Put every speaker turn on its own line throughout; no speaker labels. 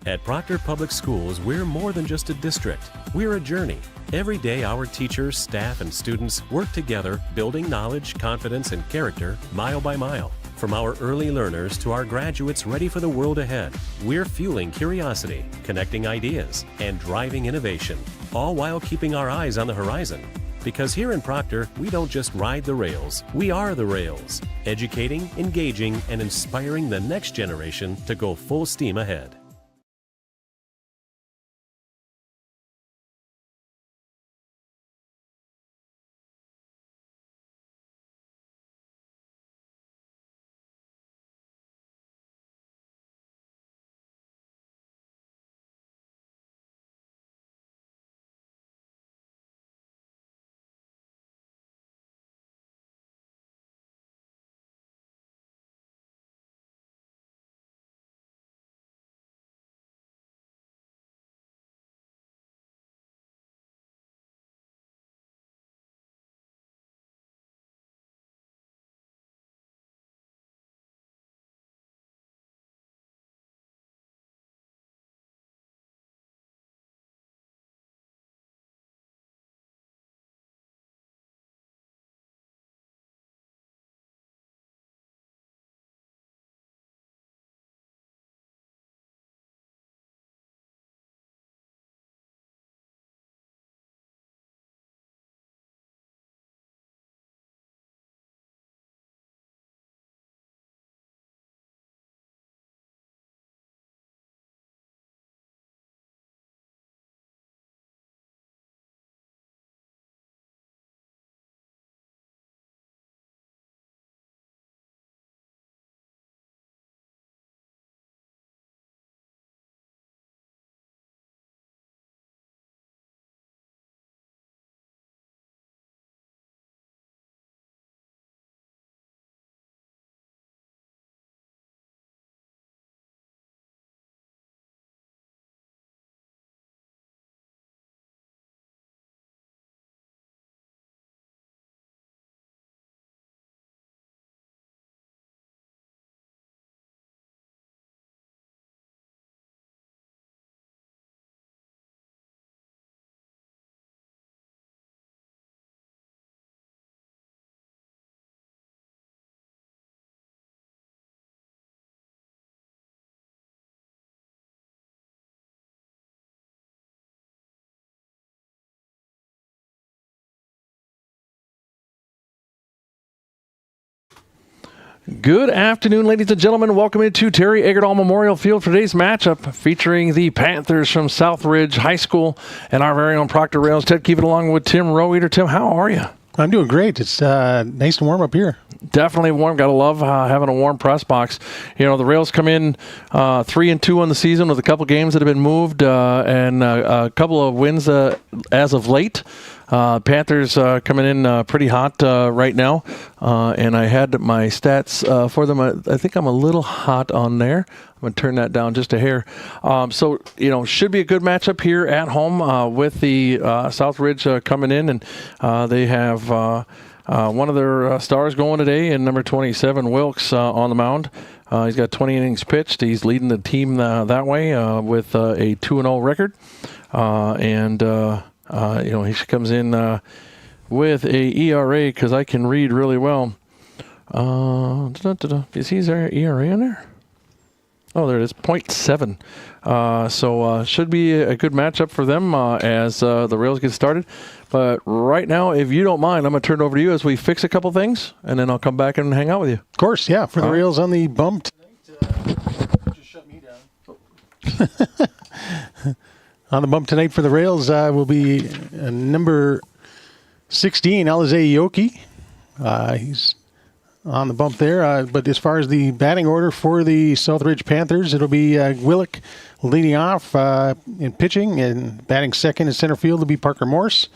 At Proctor Public Schools, we're more than just a district. We're a journey. Every day, our teachers, staff, and students work together, building knowledge, confidence, and character mile by mile. From our early learners to our graduates ready for the world ahead, we're fueling curiosity, connecting ideas, and driving innovation, all while keeping our eyes on the horizon. Because here in Proctor, we don't just ride the rails, we are the rails, educating, engaging, and inspiring the next generation to go full steam ahead.
Good afternoon, ladies and gentlemen. Welcome into Terry Egerdahl Memorial Field for today's matchup featuring the Panthers from Southridge High School and our very own Proctor Rails. Ted Keefe along with Tim Roweeder. Tim, how are you?
I'm doing great. It's nice and warm up here.
Definitely warm. Got to love having a warm press box. You know, the Rails come in 3-2 on the season with a couple games that have been moved and a couple of wins as of late. Panthers coming in pretty hot right now, and I had my stats for them. I think I'm a little hot on there. I'm going to turn that down just a hair. So, you know, should be a good matchup here at home with the Southridge coming in, and they have one of their stars going today, and number 27, Wilkes, on the mound. He's got 20 innings pitched. He's leading the team that way with a 2-0 record, you know, he comes in with a ERA, because I can read really well. Is his ERA in there? Oh, there it is, 0.7. So should be a good matchup for them as the Rails get started. But right now, if you don't mind, I'm going to turn it over to you as we fix a couple things, and then I'll come back and hang out with you.
Of course, yeah. For the Rails on the bump tonight, just shut me down. On the bump tonight for the Rails will be number 16, Alize Yoki. He's on the bump there. But as far as the batting order for the Southridge Panthers, it'll be Willick leading off in pitching, and batting second in center field will be Parker Morse.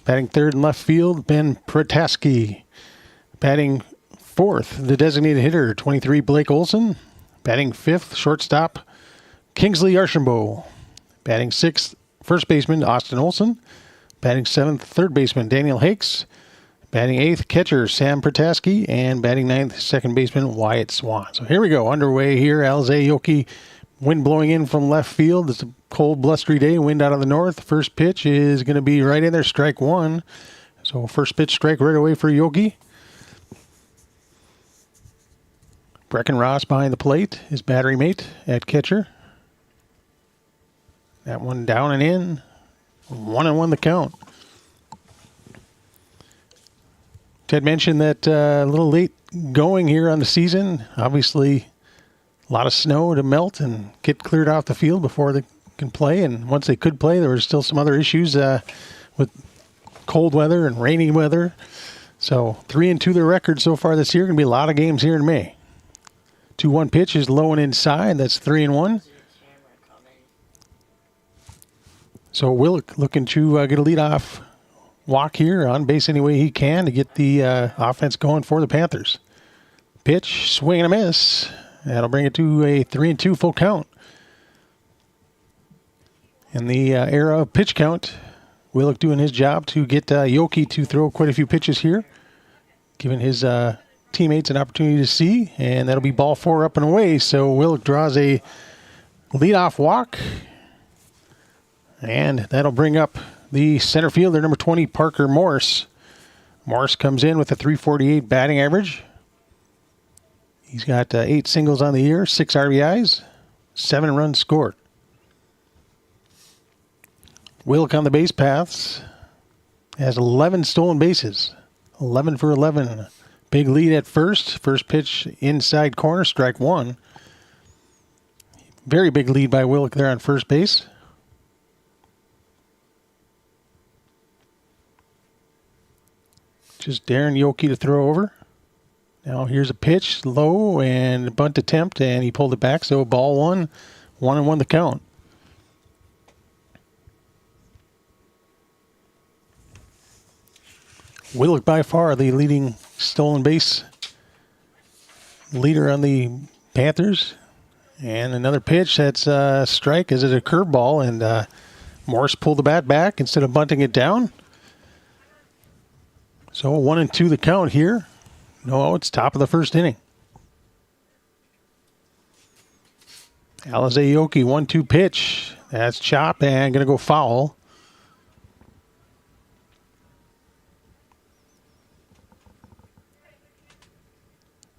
Batting third in left field, Ben Protaski. Batting fourth, the designated hitter, 23, Blake Olson. Batting fifth, shortstop, Kingsley Archambault. Batting sixth, first baseman, Austin Olson. Batting seventh, third baseman, Daniel Hakes. Batting eighth, catcher, Sam Protaski. And batting ninth, second baseman, Wyatt Swan. So here we go, underway here. Alize Yoki Wind blowing in from left field. It's a cold, blustery day. Wind out of the north. First pitch is going to be right in there, strike one. So first pitch strike right away for Yoki. Brecken Ross behind the plate, his battery mate at catcher. That one down and in. 1-1 the count. Ted mentioned that a little late going here on the season. Obviously, a lot of snow to melt and get cleared off the field before they can play. And once they could play, there were still some other issues with cold weather and rainy weather. So 3-2 their record so far this year. Going to be a lot of games here in May. 2-1 pitch is low and inside. That's 3-1. So Willick looking to get a leadoff walk here, on base any way he can to get the offense going for the Panthers. Pitch, swing and a miss. That'll bring it to a 3-2 full count. In the era of pitch count, Willick doing his job to get Yoki to throw quite a few pitches here, giving his teammates an opportunity to see, and that'll be ball 4 up and away. So Willick draws a leadoff walk, and that'll bring up the center fielder, number 20, Parker Morse. Morse comes in with a .348 batting average. He's got 8 singles on the year, 6 RBIs, 7 runs scored. Willick on the base paths has 11 stolen bases, 11 for 11. Big lead at first. First pitch inside corner, strike one. Very big lead by Willick there on first base. Just daring Yoki to throw over. Now here's a pitch, low, and a bunt attempt, and he pulled it back, so ball 1, 1-1 the count. Willick by far the leading stolen base leader on the Panthers. And another pitch, that's a strike. Is it a curveball? And Morse pulled the bat back instead of bunting it down. So 1-2 the count here. No outs, top of the first inning. Alize Yoki, 1-2 pitch. That's chopped and going to go foul.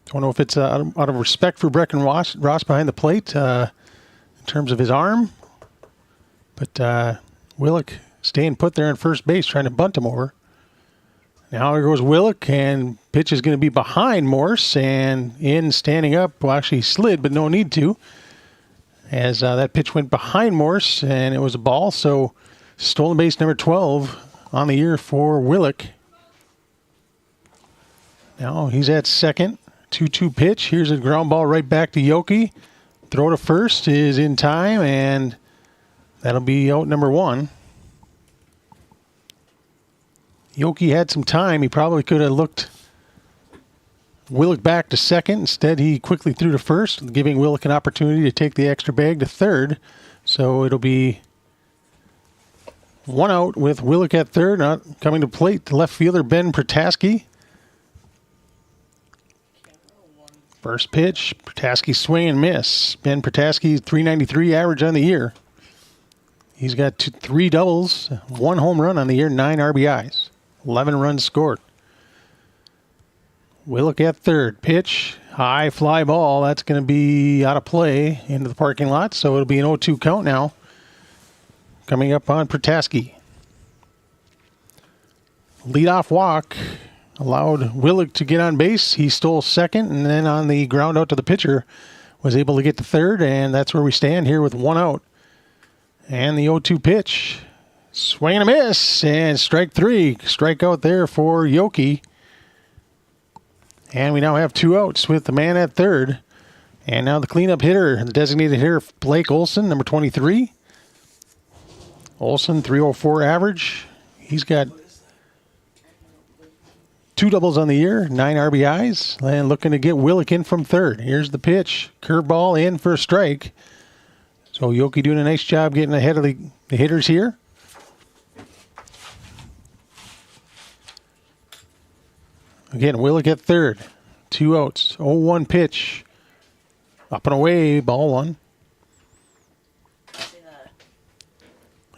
Don't know if it's out of respect for Brecken Ross behind the plate in terms of his arm. But Willick staying put there in first base, trying to bunt him over. Now here goes Willick, and pitch is going to be behind Morse, and in standing up. Well, actually slid, but no need to, as that pitch went behind Morse, and it was a ball. So stolen base number 12 on the year for Willick. Now he's at second. 2-2 pitch. Here's a ground ball right back to Yoki. Throw to first is in time, and that'll be out number 1. Yoki had some time. He probably could have looked Willick back to second. Instead, he quickly threw to first, giving Willick an opportunity to take the extra bag to third. So it'll be 1 out with Willick at third. Not coming to plate, the left fielder, Ben Protaski. First pitch, Protaski swing and miss. Ben Protaski, .393 average on the year. He's got 3 doubles, 1 home run on the year, 9 RBIs, 11 runs scored. Willick at third. Pitch, high fly ball. That's going to be out of play into the parking lot, so it'll be an 0-2 count now. Coming up on Protaski. Leadoff walk allowed Willick to get on base. He stole second, and then on the ground out to the pitcher, was able to get to third, and that's where we stand here with 1 out. And the 0-2 pitch. Swing and a miss, and strike 3. Strikeout there for Yoki. And we now have 2 outs with the man at third. And now the cleanup hitter, the designated hitter, Blake Olson, number 23. Olson, .304 average. He's got 2 doubles on the year, 9 RBIs, and looking to get Willick in from third. Here's the pitch. Curveball in for a strike. So Yoki doing a nice job getting ahead of the hitters here. Again, Willick at third. 2 outs. 0-1 pitch. Up and away, ball 1.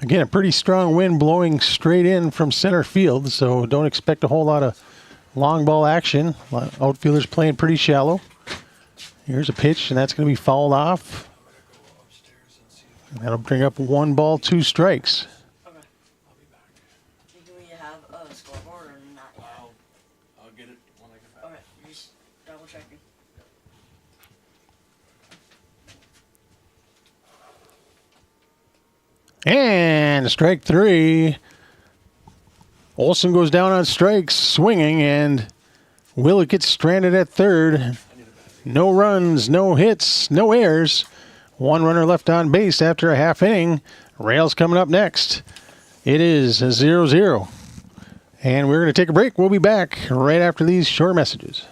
Again, a pretty strong wind blowing straight in from center field, so don't expect a whole lot of long ball action. Outfielders playing pretty shallow. Here's a pitch, and that's going to be fouled off. And that'll bring up 1 ball, 2 strikes.
Okay. I'll be back. Do we have a scoreboard or not yet?
I'll get it when I get back.
Okay, just double checking.
And strike 3. Olson goes down on strikes, swinging, and Willett gets stranded at third. No runs, no hits, no errors. 1 runner left on base after a half inning. Rails coming up next. It is 0-0. And we're going to take a break. We'll be back right after these short messages.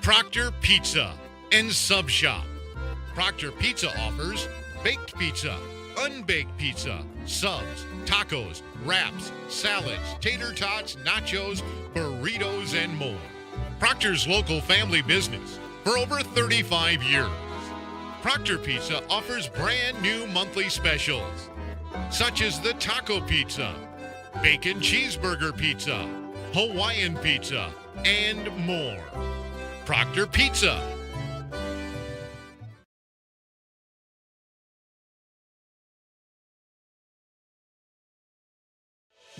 Proctor Pizza and Sub Shop. Proctor Pizza offers baked pizza, unbaked pizza, subs, tacos, wraps, salads, tater tots, nachos, burritos, and more. Proctor's local family business for over 35 years. Proctor Pizza offers brand new monthly specials, such as the taco pizza, bacon cheeseburger pizza, Hawaiian pizza, and more. Proctor Pizza.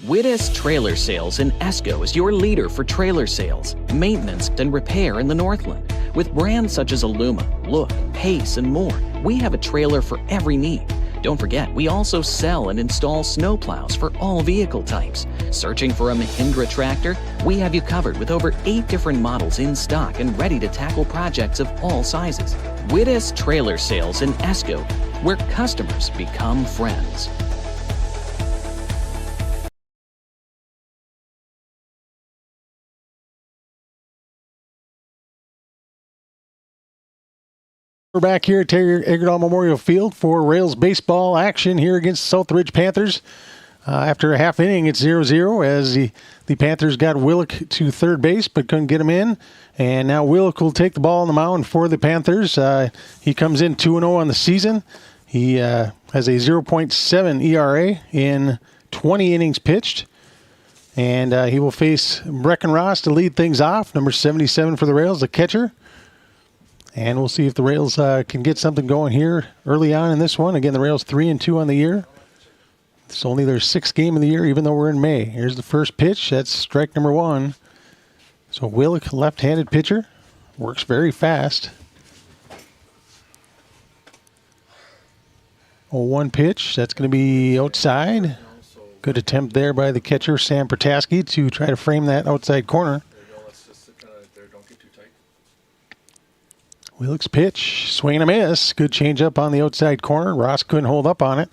Wittes Trailer Sales in Esko is your leader for trailer sales, maintenance, and repair in the Northland. With brands such as Aluma, Look, Pace, and more, we have a trailer for every need. Don't forget, we also sell and install snowplows for all vehicle types. Searching for a Mahindra tractor? We have you covered with over 8 different models in stock and ready to tackle projects of all sizes. Wittes Trailer Sales in Esko, where customers become friends.
We're back here at Terry Egerdahl Memorial Field for Rails baseball action here against Southridge Panthers. After a half inning, it's 0-0 as the Panthers got Willick to third base but couldn't get him in. And now Willick will take the ball on the mound for the Panthers. He comes in 2-0 on the season. He has a 0.7 ERA in 20 innings pitched. And he will face Brecken Ross to lead things off, number 77 for the Rails, the catcher. And we'll see if the Rails can get something going here early on in this one. Again, the Rails 3-2 on the year. It's only their 6th game of the year, even though we're in May. Here's the first pitch. That's strike number 1. So Willick, left-handed pitcher, works very fast. 0-1 pitch. That's going to be outside. Good attempt there by the catcher, Sam Pertaski, to try to frame that outside corner. Willick's pitch, swing and a miss. Good changeup on the outside corner. Ross couldn't hold up on it.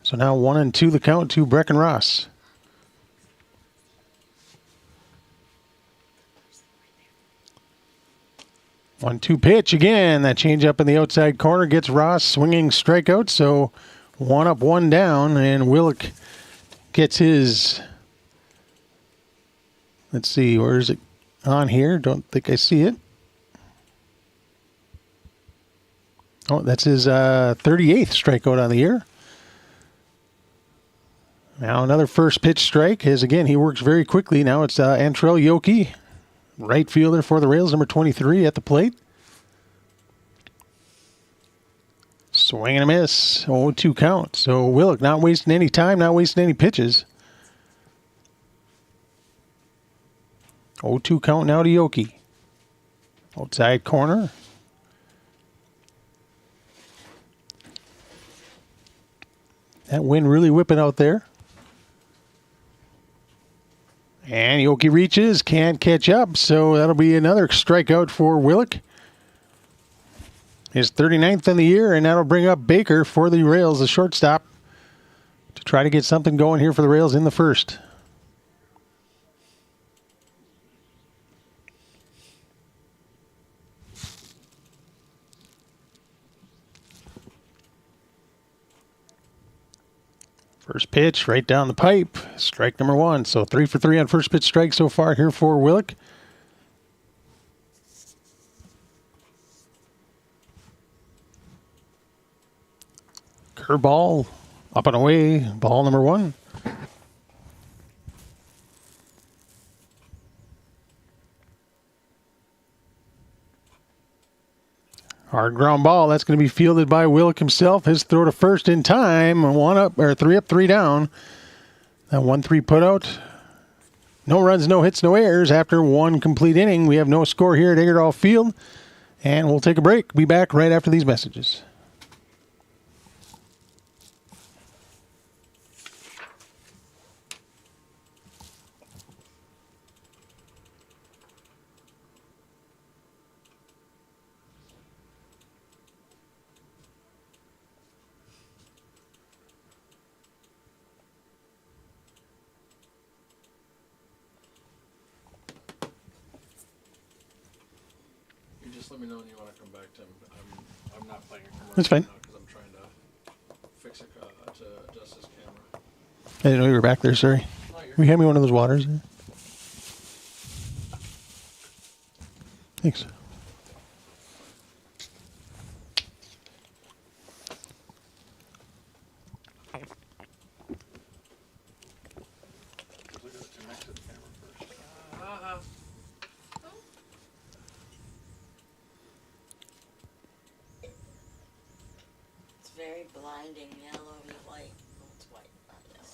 So now 1-2 the count to Brecken Ross. 1-2 pitch again. That changeup in the outside corner gets Ross swinging strikeout. So 1 up, 1 down, and Willick gets his. Let's see, where is it on here? Don't think I see it. Oh, that's his 38th strikeout on the year. Now another first pitch strike. As again, he works very quickly. Now it's Antrell Yoki, right fielder for the Rails, number 23 at the plate. Swing and a miss. 0-2 count. So Willick not wasting any time, not wasting any pitches. 0-2 count now to Yoki. Outside corner. That wind really whipping out there. And Yoki reaches, can't catch up, so that'll be another strikeout for Willick. His 39th in the year, and that'll bring up Baker for the Rails, the shortstop, to try to get something going here for the Rails in the first. First pitch right down the pipe. Strike number 1. So 3 for 3 on first pitch strike so far here for Willick. Curveball, up and away, ball number 1. Hard ground ball. That's going to be fielded by Willick himself. His throw to first in time. 1 up, or 3 up, 3 down. That 1-3 put out. No runs, no hits, no errors. After 1 complete inning, we have no score here at Eggerdahl Field. And we'll take a break. Be back right after these messages.
Just let me know when you want to come back, Tim. I'm not playing a commercial.
That's fine.
Because I'm trying to fix to adjust this camera.
I didn't know you were back there, sorry. Will you hand me one of those waters? Thanks.
It's very blinding yellow and white. Oh, it's white, not yellow.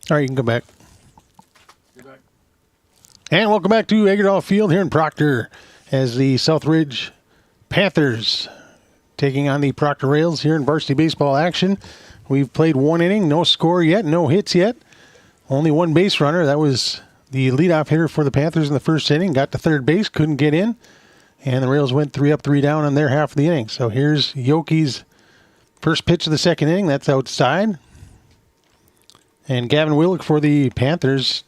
All right, you can come back.
You're back.
And welcome back to Eggerdahl Field here in Proctor as the Southridge Panthers taking on the Proctor Rails here in varsity baseball action. We've played 1 inning, no score yet, no hits yet. Only 1 base runner. That was the leadoff hitter for the Panthers in the first inning. Got to third base, couldn't get in. And the Rails went 3 up, 3 down on their half of the inning. So here's Yoki's first pitch of the second inning. That's outside. And Gavin Willick for the Panthers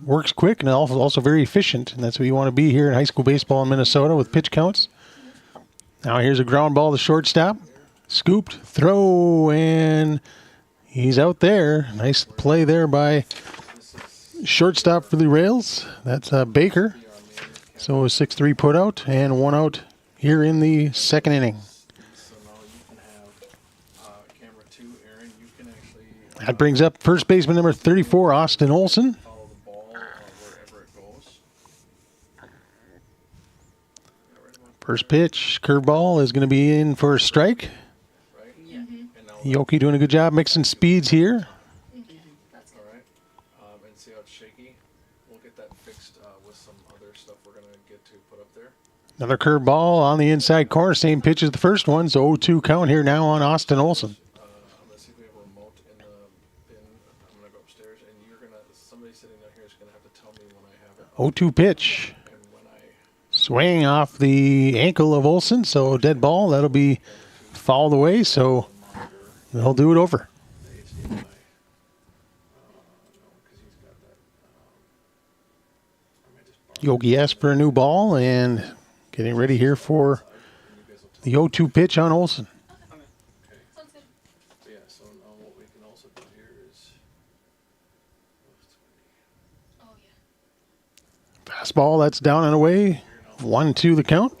works quick and also very efficient. And that's what you want to be here in high school baseball in Minnesota with pitch counts. Now here's a ground ball to shortstop. Scooped, throw, and he's out there. Nice play there by shortstop for the Rails. That's Baker. So a 6-3 put out and 1 out here in the second inning.
So now you can have camera 2, Aaron. You can actually
That brings up first baseman number 34, Austin Olson.
follow the ball wherever it goes.
First pitch, curveball is going to be in for a strike.
Right?
Yeah.
And now,
Yoki doing a good job mixing speeds here.
all right. And see how it's shaky. We'll get that fixed with some other stuff we're going to get to put up there.
Another curveball on the inside corner, same pitch as the first one. So 0-2 count here now on Austin Olson.
I'm going to see if we have a remote in the bin. I'm going to go upstairs, and somebody sitting down here is going to have to tell me when I have it.
0-2 pitch.
And when I,
Swing off the ankle of Olson, so dead ball. That'll be fouled away, so they'll do it over.
the HDMI, no, because he's got that. I might just borrow
Yogi asked for a new ball and getting ready here for the 0-2 pitch on Olson.
So yeah, so now what we can also do here is,
Fastball, that's down and away. 1-2 the count.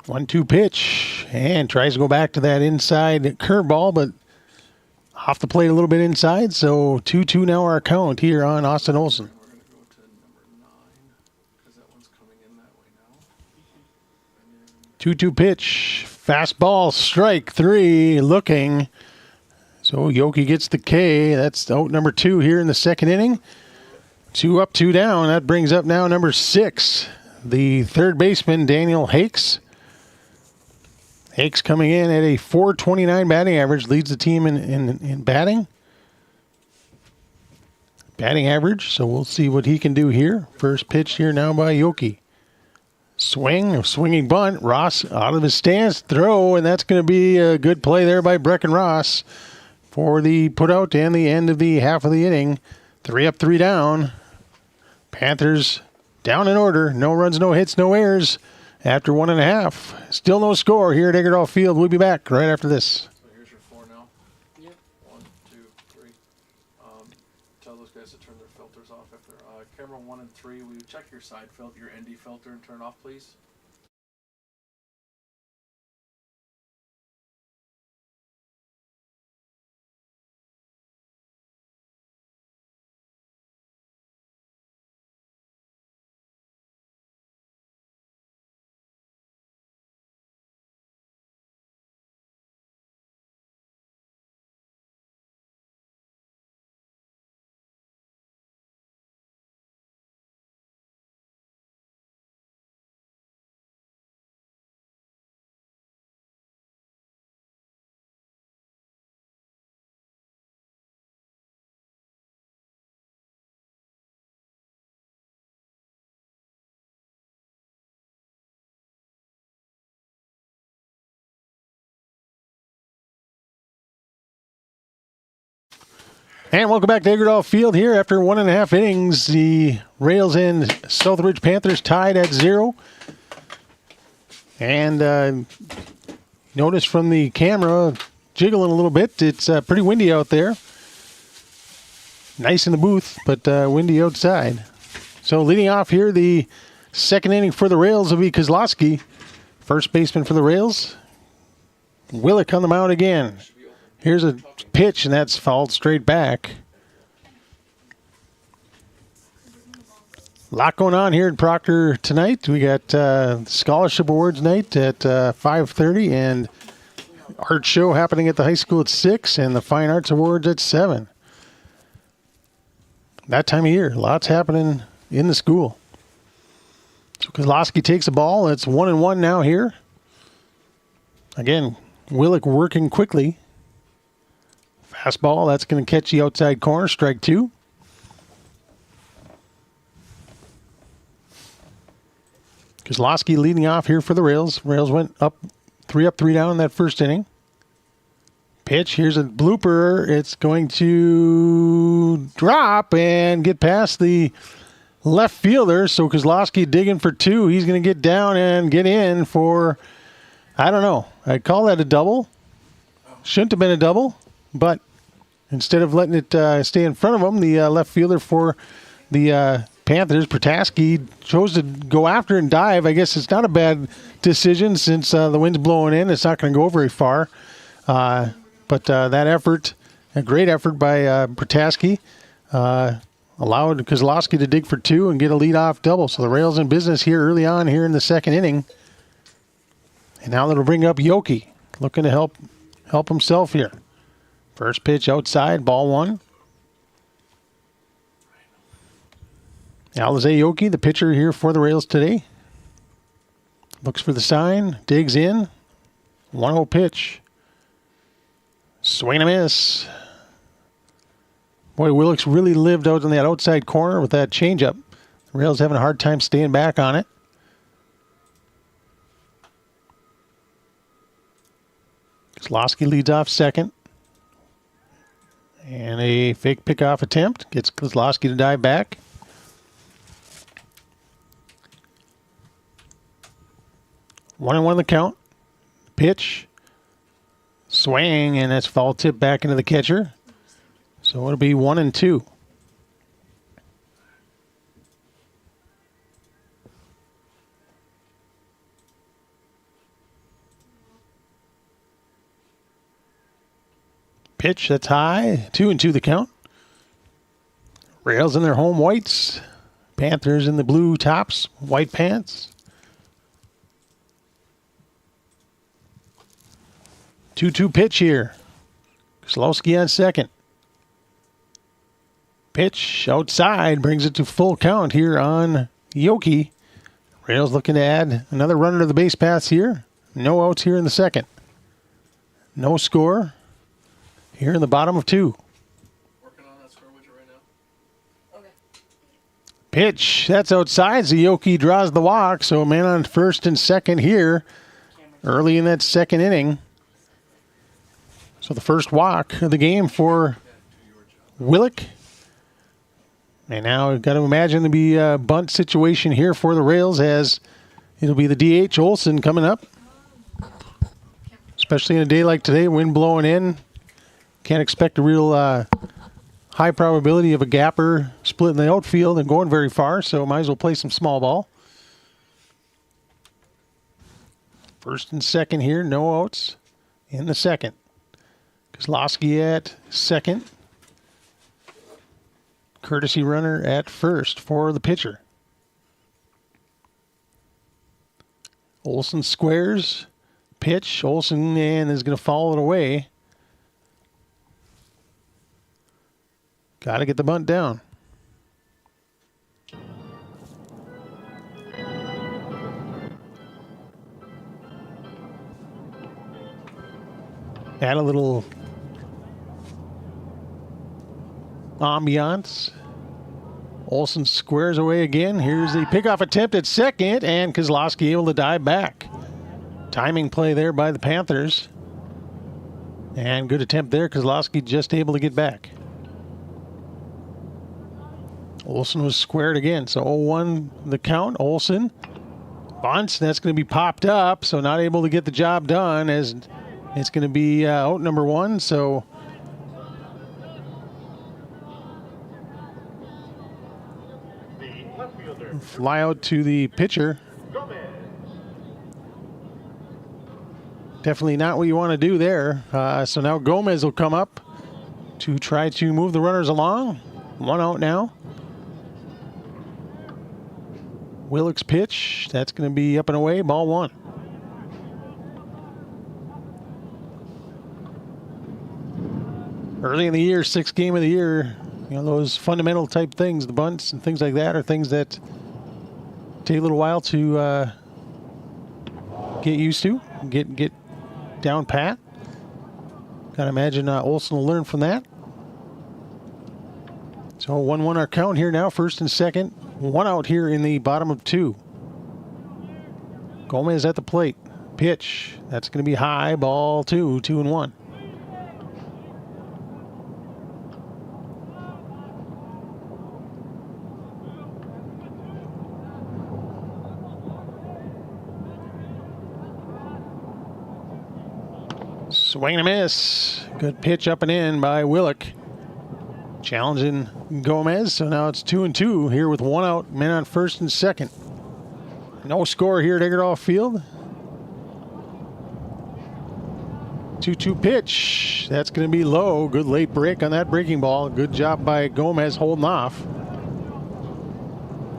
shortcuts.
1-2 pitch and tries to go back to that inside curveball, but off the plate a little bit inside. So 2-2 now our count here on Austin Olson.
We're going to go to number 9 because that one's coming in that way now. And then
2-2 pitch, fastball, strike 3, looking. So Yoki gets the K. That's out number 2 here in the second inning. 2 up, 2 down. That brings up now number 6, the third baseman, Daniel Hakes. Hakes coming in at a .429 batting average, leads the team in batting. Batting average, so we'll see what he can do here. First pitch here now by Yoki. Swinging bunt. Ross out of his stance, throw, and that's going to be a good play there by Brecken Ross for the putout and the end of the half of the inning. 3 up, 3 down. Panthers down in order. No runs, no hits, no errors. after 1.5. Still no score here at Eggerdahl Field. We'll be back right after this.
So here's your 4 now.
Yep.
1, 2, 3. Tell those guys to turn their filters off after camera 1 and 3. Will you check your side filter, your ND filter, and turn it off, please?
And welcome back to Eggerdahl Field here after 1.5 innings. The Rails and Southridge Panthers tied at 0. And notice from the camera jiggling a little bit. It's pretty windy out there. Nice in the booth, but windy outside. So leading off here, the second inning for the Rails will be Kozlowski, first baseman for the Rails. Willick on the mound again. Here's a pitch, and that's fouled straight back. A lot going on here in Proctor tonight. We got scholarship awards night at 5:30, and art show happening at the high school at 6, and the fine arts awards at 7. That time of year, lots happening in the school. So Kozlowski takes the ball. It's 1-1 now here. Again, Willick working quickly. Fastball, that's going to catch the outside corner, strike 2. Kozlowski leading off here for the Rails. Rails went up 3 down in that first inning. Pitch, here's a blooper. It's going to drop and get past the left fielder. So Kozlowski digging for 2. He's going to get down and get in for, I don't know. I'd call that a double. Shouldn't have been a double, but instead of letting it stay in front of him, the left fielder for the Panthers, Protaski, chose to go after and dive. I guess it's not a bad decision since the wind's blowing in. It's not going to go very far. But that effort, a great effort by Protaski, allowed Kozlowski to dig for 2 and get a leadoff double. So the Rails in business here early on here in the second inning. And now that'll bring up Yoki, looking to help himself here. First pitch outside, ball 1. Alize Yoki, the pitcher here for the Rails today. Looks for the sign, digs in. 1-0 pitch. Swing and a miss. Boy, Willick's really lived out in that outside corner with that changeup. The Rails having a hard time staying back on it. Kozlowski leads off second. And a fake pickoff attempt gets Kozlowski to dive back. One and 1 the count. Pitch. Swing, and that's foul tip back into the catcher. So it'll be 1-2. Pitch, that's high. 2-2 the count. Rails in their home whites. Panthers in the blue tops, white pants. 2-2 pitch here. Kozlowski on second. Pitch outside brings it to full count here on Yoki. Rails looking to add another runner to the base paths here. No outs here in the second. No score here in the bottom of 2.
Working on that score with you right now.
Okay.
Pitch, that's outside. Yoki draws the walk, so a man on first and second here early in that second inning. So the first walk of the game for Willick. And now we've got to imagine to be a bunt situation here for the Rails as It'll be the DH Olson coming up. Especially in a day like today, wind blowing in. Can't expect a real high probability of a gapper splitting the outfield and going very far, so might as well play some small ball. First and second here, no outs in the second. Kozlowski at second. Courtesy runner at first for the pitcher. Olson squares. Pitch. Olson and is going to foul it away. Got to get the bunt down. Add a little ambiance. Olson squares away again. Here's the pickoff attempt at second, and Kozlowski able to dive back. Timing play there by the Panthers. And good attempt there. Kozlowski just able to get back. Olson was squared again. So 0-1 the count. Olson bunts. That's going to be popped up. So not able to get the job done as it's going to be out number one. So fly out to the pitcher. Definitely not what you want to do there. So now Gomez will come up to try to move the runners along. One out now. Willick's pitch. That's going to be up and away. Ball one. Early in the year, sixth game of the year, you know, those fundamental type things, the bunts and things like that, are things that take a little while to get used to, get down pat. Gotta imagine Olson will learn from that. So 1-1 our count here now, first and second. One out here in the bottom of two. Gomez at the plate. Pitch. That's going to be high. Ball two. 2-1. Swing and a miss. Good pitch up and in by Willick. Challenging Gomez. So now it's 2-2 here with one out. Men on first and second. No score here at Eggerdahl Field. 2-2 pitch. That's going to be low. Good late break on that breaking ball. Good job by Gomez holding off.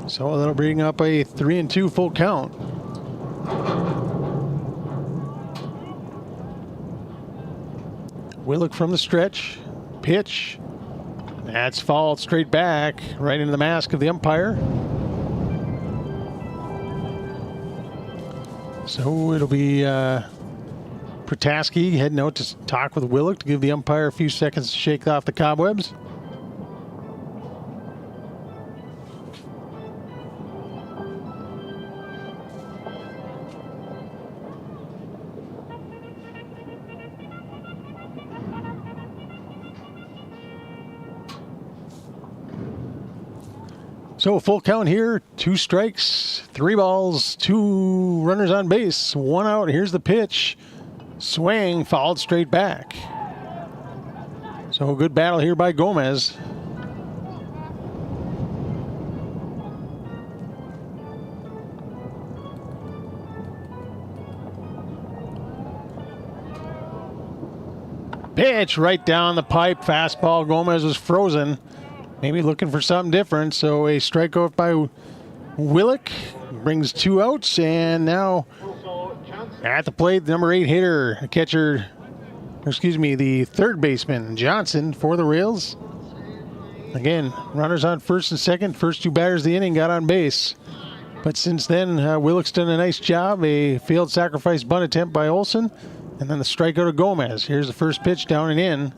So that'll bring up a 3-2 full count. Willick from the stretch. Pitch. That's fouled straight back, right into the mask of the umpire. So it'll be Protaski heading out to talk with Willick to give the umpire a few seconds to shake off the cobwebs. So full count here, 2 strikes, 3 balls, 2 runners on base, 1 out. Here's the pitch. Swing, fouled straight back. So good battle here by Gomez. Pitch right down the pipe, fastball. Gomez was frozen. Maybe looking for something different. So a strikeout by Willick brings 2 outs. And now at the plate, the number 8 hitter, the third baseman, Johnson for the Rails. Again, runners on first and second. First 2 batters of the inning got on base. But since then, Willick's done a nice job. A failed sacrifice bunt attempt by Olson. And then the strikeout of Gomez. Here's the first pitch down and in.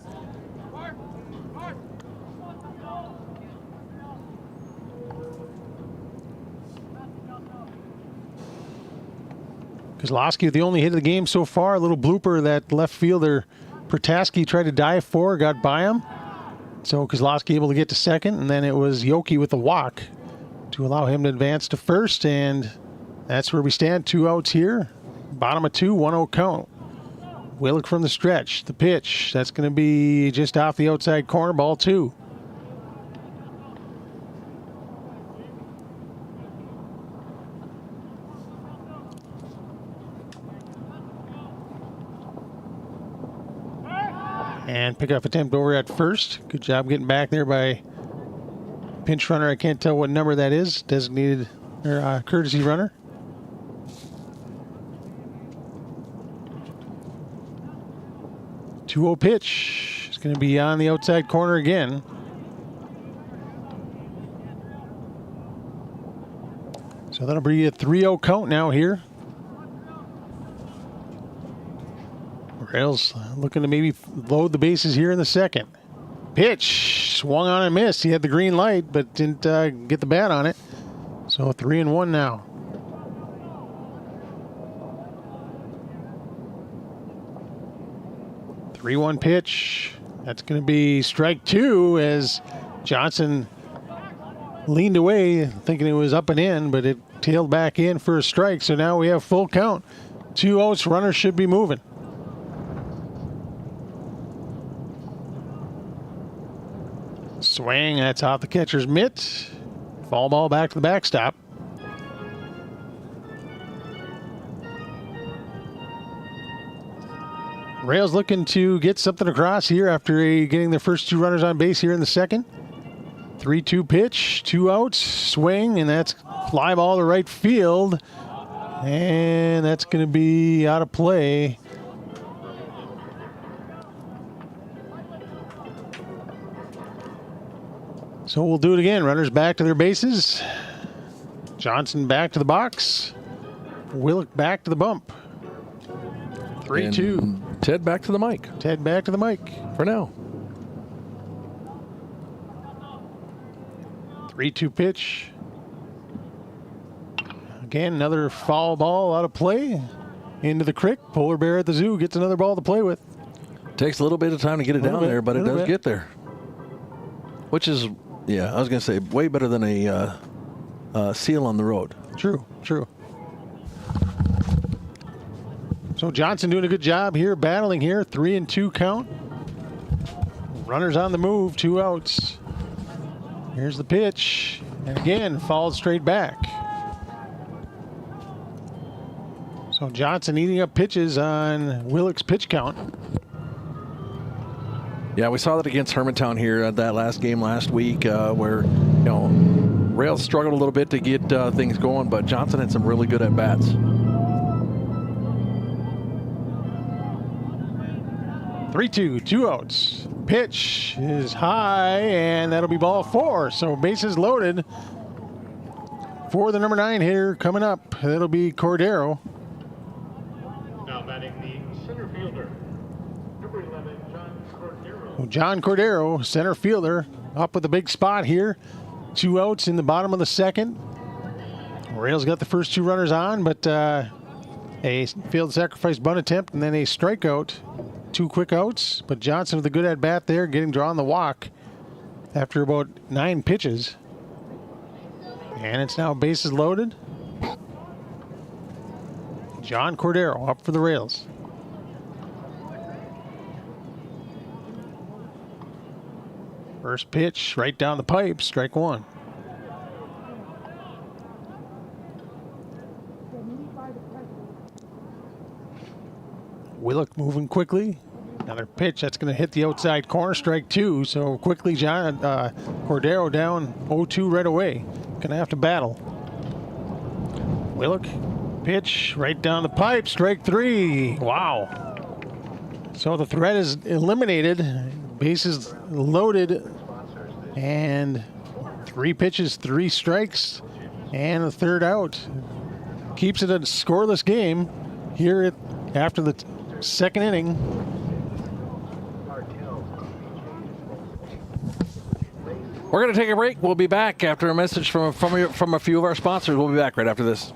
Kozlowski with the only hit of the game so far. A little blooper that left fielder Protaski tried to dive for, got by him. So Kozlowski able to get to second, and then it was Yoki with the walk to allow him to advance to first, and That's where we stand. 2 outs here. Bottom of 2, 1-0 count. Willick from the stretch. The pitch. That's going to be just off the outside corner. Ball 2. And pickoff attempt over at first. Good job getting back there by pinch runner. I can't tell what number that is. Designated or courtesy runner. Two-0 pitch. It's going to be on the outside corner again. So that'll be a 3-0 count now here. Rails looking to maybe load the bases here in the second. Pitch swung on and missed. He had the green light, but didn't get the bat on it. So 3-1 now. Three-one pitch. That's going to be strike 2 as Johnson leaned away, thinking it was up and in, but it tailed back in for a strike. So now we have full count. 2 outs. Runners should be moving. Swing, that's off the catcher's mitt. Foul ball back to the backstop. Rails looking to get something across here after getting their first 2 runners on base here in the second. 3-2 pitch, 2 outs, swing, and that's fly ball to right field. And that's going to be out of play. So we'll do it again. Runners back to their bases. Johnson back to the box. Willick back to the bump. 3-2.
And Ted back to the mic
Ted back to the mic.
for now.
3-2 pitch. Again, another foul ball out of play. Into the crick. Polar bear at the zoo gets another ball to play with.
Takes a little bit of time to get it down there, but it does get there. Which is, yeah, I was going to say, way better than a seal on the road.
True, true. So Johnson doing a good job here, battling here. 3-2 count. Runners on the move, 2 outs. Here's the pitch. And again, falls straight back. So Johnson eating up pitches on Willick's pitch count.
Yeah, we saw that against Hermantown here at that last game last week where, Rails struggled a little bit to get things going, but Johnson had some really good at-bats.
3-2, 2 outs. Pitch is high, and that'll be ball 4. So bases loaded for the number 9 hitter coming up. That'll be Cordero.
Now batting the center fielder, number 11, John Cordero.
John Cordero, center fielder, up with a big spot here. 2 outs in the bottom of the second. Rails got the first 2 runners on, but a field sacrifice bunt attempt and then a strikeout. 2 quick outs, but Johnson with a good at bat there, getting drawn the walk after about 9 pitches. And it's now bases loaded. John Cordero up for the Rails. First pitch right down the pipe, strike 1. Willick moving quickly. Another pitch that's going to hit the outside corner, strike 2. So quickly, John Cordero down 0-2 right away. Going to have to battle. Willick, pitch right down the pipe, strike 3. Wow. So the threat is eliminated. Bases loaded. And 3 pitches, 3 strikes, and a third out. Keeps it a scoreless game here after the second inning.
We're going to take a break. We'll be back after a message from a few of our sponsors. We'll be back right after this.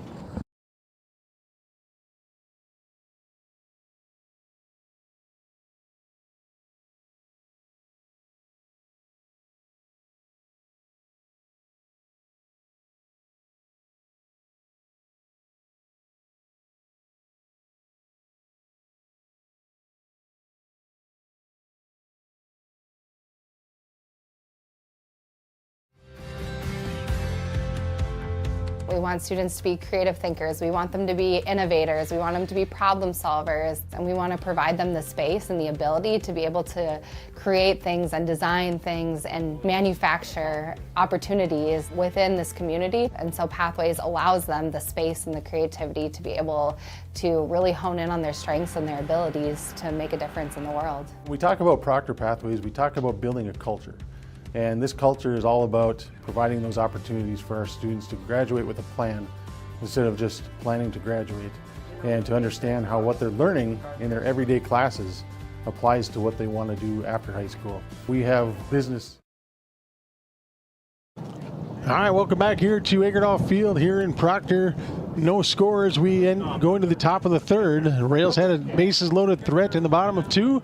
We want students to be creative thinkers. We want them to be innovators. We want them to be problem solvers. And we want to provide them the space and the ability to be able to create things and design things and manufacture opportunities within this community. And so Pathways allows them the space and the creativity to be able to really hone in on their strengths and their abilities to make a difference in the world.
When we talk about Proctor Pathways, we talk about building a culture. And this culture is all about providing those opportunities for our students to graduate with a plan instead of just planning to graduate, and to understand how what they're learning in their everyday classes applies to what they want to do after high school. We have business. All right, welcome back here to Agerdahl Field here in Proctor. No score as we go into the top of the third. The Rails had a bases loaded threat in the bottom of 2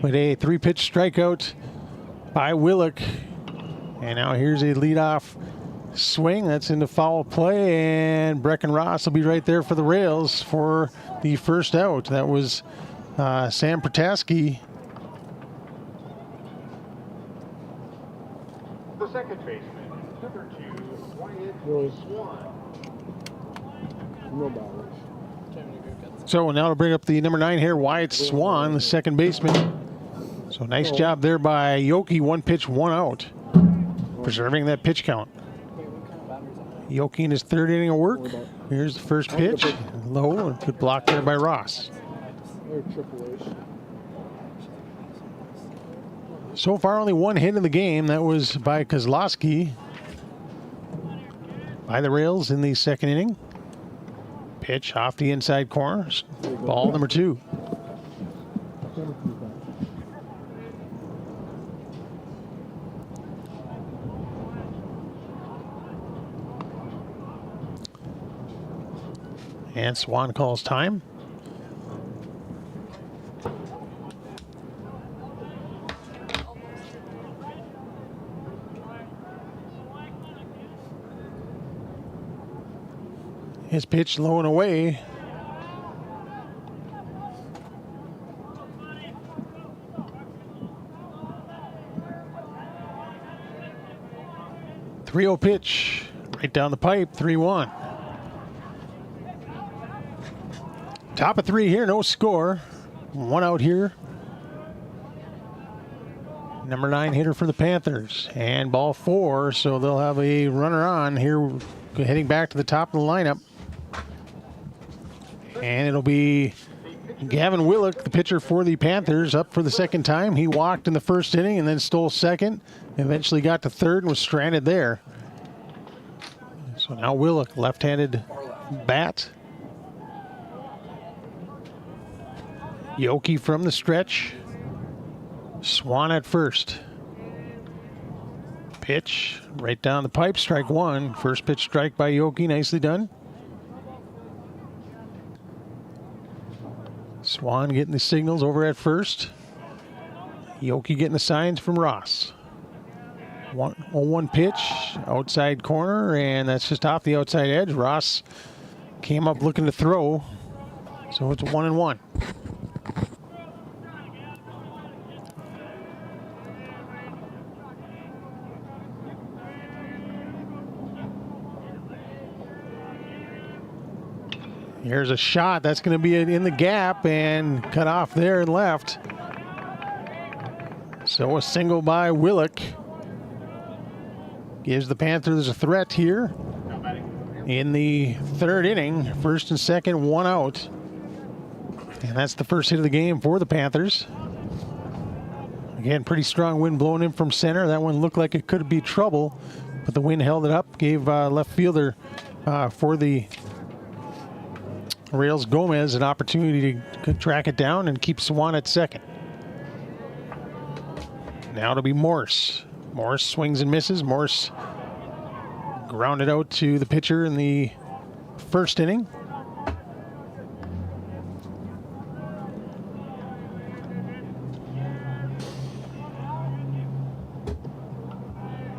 with a 3-pitch strikeout by Willock. And now here's a leadoff swing. That's into foul play, and Brecken Ross will be right there for the Rails for the first out. That was Sam Protaski.
The second baseman, number 2, Wyatt Swan.
So now to bring up the number 9 here, Wyatt Swan, the second baseman. So nice job there by Yoki. 1 pitch, 1 out. Preserving that pitch count. Yoki in his third inning of work. Here's the first pitch. Low, and good block there by Ross. So far, only 1 hit in the game. That was by Kozlowski. By the Rails in the second inning. Pitch off the inside corner. Ball number 2. And Swan calls time. His pitch low and away. .30 pitch right down the pipe. 3-1. Top of 3 here, no score. 1 out here. Number 9 hitter for the Panthers. And ball 4, so they'll have a runner on here heading back to the top of the lineup. And it'll be Gavin Willock, the pitcher for the Panthers, up for the second time. He walked in the first inning and then stole second. Eventually got to third and was stranded there. So now Willock, left-handed bat. Yoki from the stretch. Swan at first. Pitch right down the pipe, strike 1. First pitch strike by Yoki, nicely done. Swan getting the signals over at first. Yoki getting the signs from Ross. 1-1 pitch, outside corner, and that's just off the outside edge. Ross came up looking to throw, so it's 1-1. Here's a shot. That's going to be in the gap and cut off there and left. So a single by Willock gives the Panthers a threat here in the third inning. First and second, 1 out. And that's the first hit of the game for the Panthers. Again, pretty strong wind blowing in from center. That one looked like it could be trouble, but the wind held it up, gave left fielder for the Rails Gomez an opportunity to track it down and keep Swan at second. Now it'll be Morse. Morse swings and misses. Morse grounded out to the pitcher in the first inning.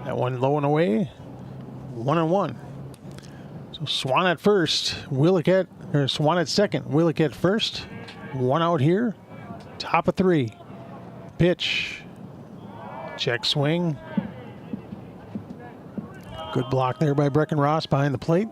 That one low and away. 1-1. So Swan at first. Swan at second. Willock at first. 1 out here. Top of 3. Pitch. Check swing. Good block there by Brecken Ross behind the plate.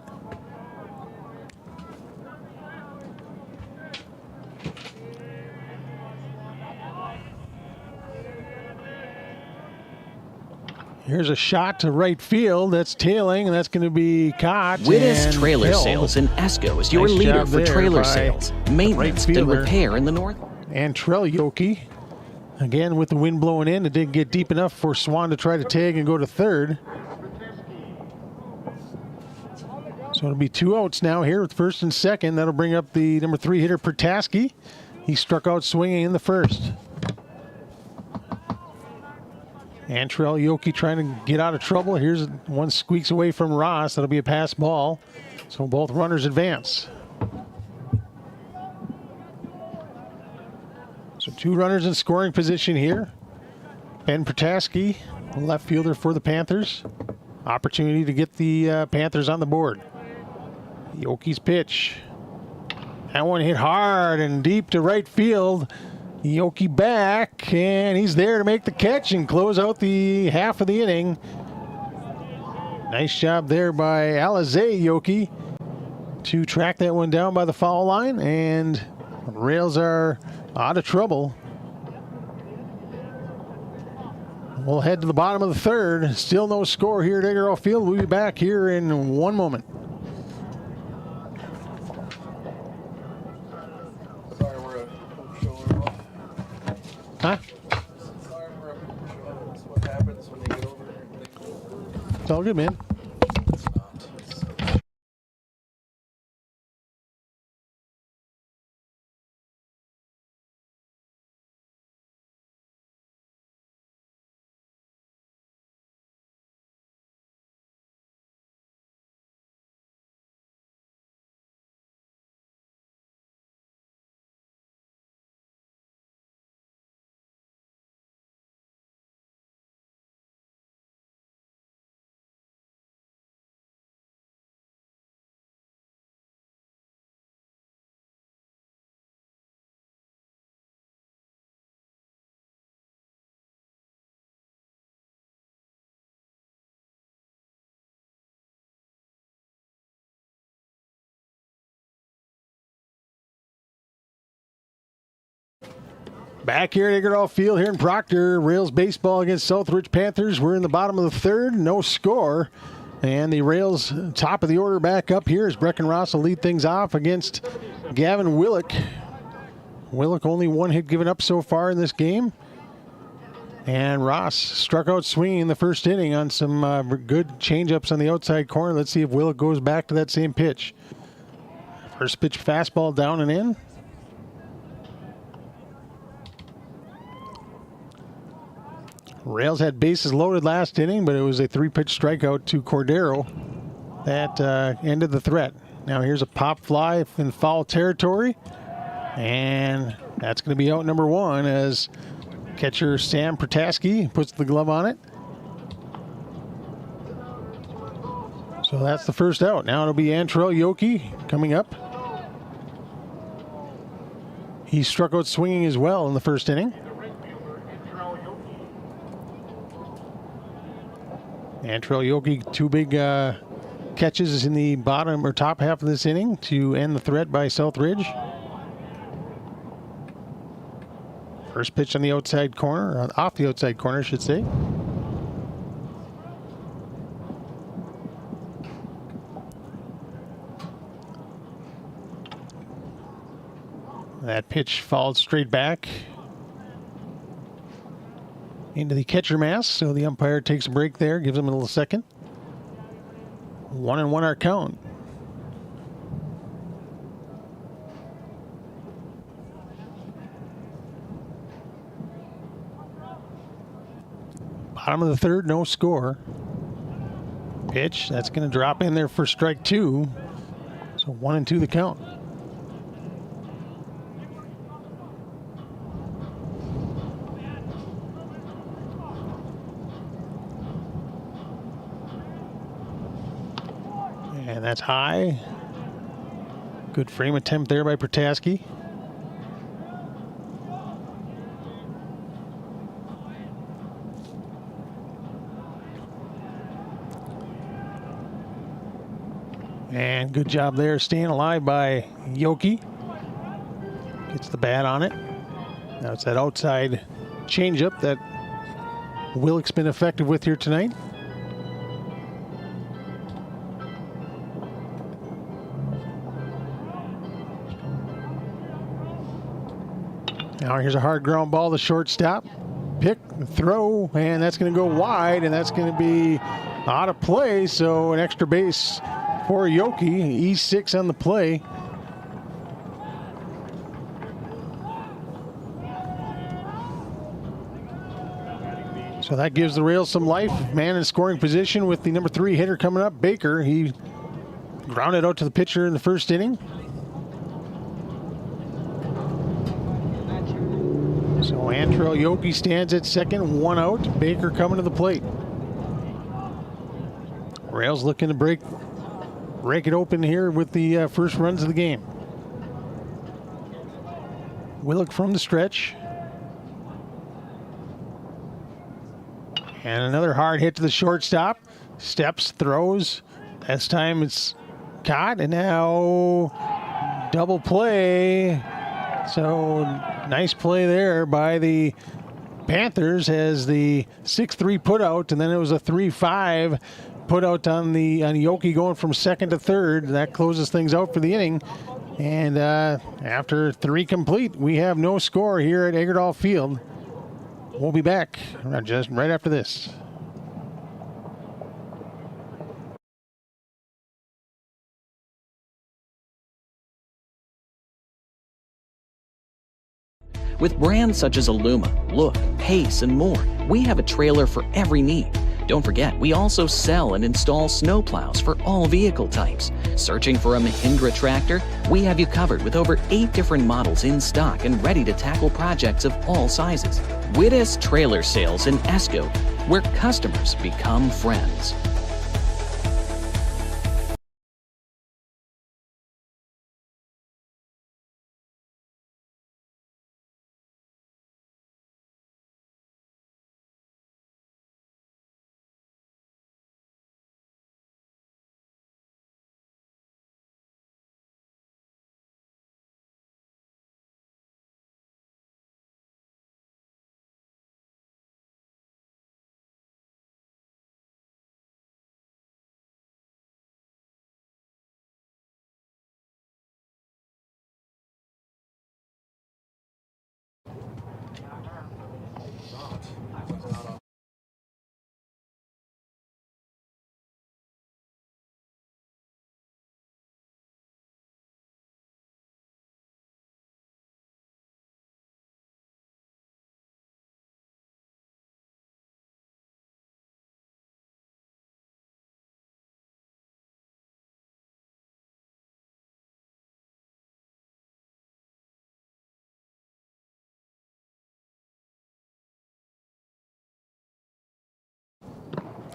Here's a shot to right field. That's tailing, and that's going to be caught.
Wittes
and
Trailer
held.
Sales in Esco is your
Nice
leader
job
for
there
trailer
by
sales,
the
maintenance,
right
and
fielder.
repair in the north.
Antrell Yoki. Again, with the wind blowing in, it didn't get deep enough for Swan to try to tag and go to third. So it'll be 2 outs now here with first and second. That'll bring up the number 3 hitter, Protaski. He struck out swinging in the first. Antrell Yoki trying to get out of trouble. Here's one squeaks away from Ross. That'll be a pass ball. So both runners advance. So 2 runners in scoring position here. Ben Protaski, left fielder for the Panthers. Opportunity to get the Panthers on the board. Yoki's pitch. That one hit hard and deep to right field. Yoki back, and he's there to make the catch and close out the half of the inning. Nice job there by Alizé Yoki to track that one down by the foul line, and Rails are out of trouble. We'll head to the bottom of the third. Still no score here at Edgar Hall Field. We'll be back here in 1 moment.
Sorry, we're a showing off.
Huh?
Sorry, we're a showing. That's what happens when you get over there.
It's all good, man.
It's not.
Back here at Edgar Hall Field here in Proctor. Rails baseball against Southridge Panthers. We're in the bottom of the third. No score. And the Rails top of the order back up here as Brecken Ross will lead things off against Gavin Willick. Willick only 1 hit given up so far in this game. And Ross struck out swinging in the first inning on some good changeups on the outside corner. Let's see if Willick goes back to that same pitch. First pitch fastball down and in. Rails had bases loaded last inning, but it was a 3-pitch strikeout to Cordero that ended the threat. Now here's a pop fly in foul territory, and that's going to be out number 1 as catcher Sam Protaski puts the glove on it. So that's the first out. Now it'll be Antrell Yoki coming up. He struck out swinging as well in the first inning. Antrell Yoki, 2 big catches in the bottom or top half of this inning to end the threat by Southridge. First pitch on the outside corner, or off the outside corner, I should say. That pitch fouled straight back into the catcher mass, so the umpire takes a break there, gives him a little second. 1-1 our count. Bottom of the third, no score. Pitch, that's going to drop in there for strike 2. So 1-2 the count. And that's high. Good frame attempt there by Protaski. And good job there staying alive by Yoki. Gets the bat on it. Now it's that outside changeup that Willick's been effective with here tonight. Now here's a hard ground ball to shortstop. Pick, throw, and that's going to go wide, and that's going to be out of play. So an extra base for Yoki. E6 on the play. So that gives the Rails some life. Man in scoring position with the number 3 hitter coming up, Baker. He grounded out to the pitcher in the first inning. So Antrell Yoki stands at second, 1 out. Baker coming to the plate. Rails looking to break it open here with the first runs of the game. Willick from the stretch. And another hard hit to the shortstop. Steps, throws. This time it's caught, and now double play. So nice play there by the Panthers as the 6-3 put out, and then it was a 3-5 put out on Yoki going from second to third. That closes things out for the inning. And after 3 complete, we have no score here at Eggerdahl Field. We'll be back just right after this.
With brands such as Illuma, Look, Pace, and more, we have a trailer for every need. Don't forget, we also sell and install snowplows for all vehicle types. Searching for a Mahindra tractor? We have you covered with over 8 different models in stock and ready to tackle projects of all sizes. Wittes Trailer Sales in Esco, where customers become friends.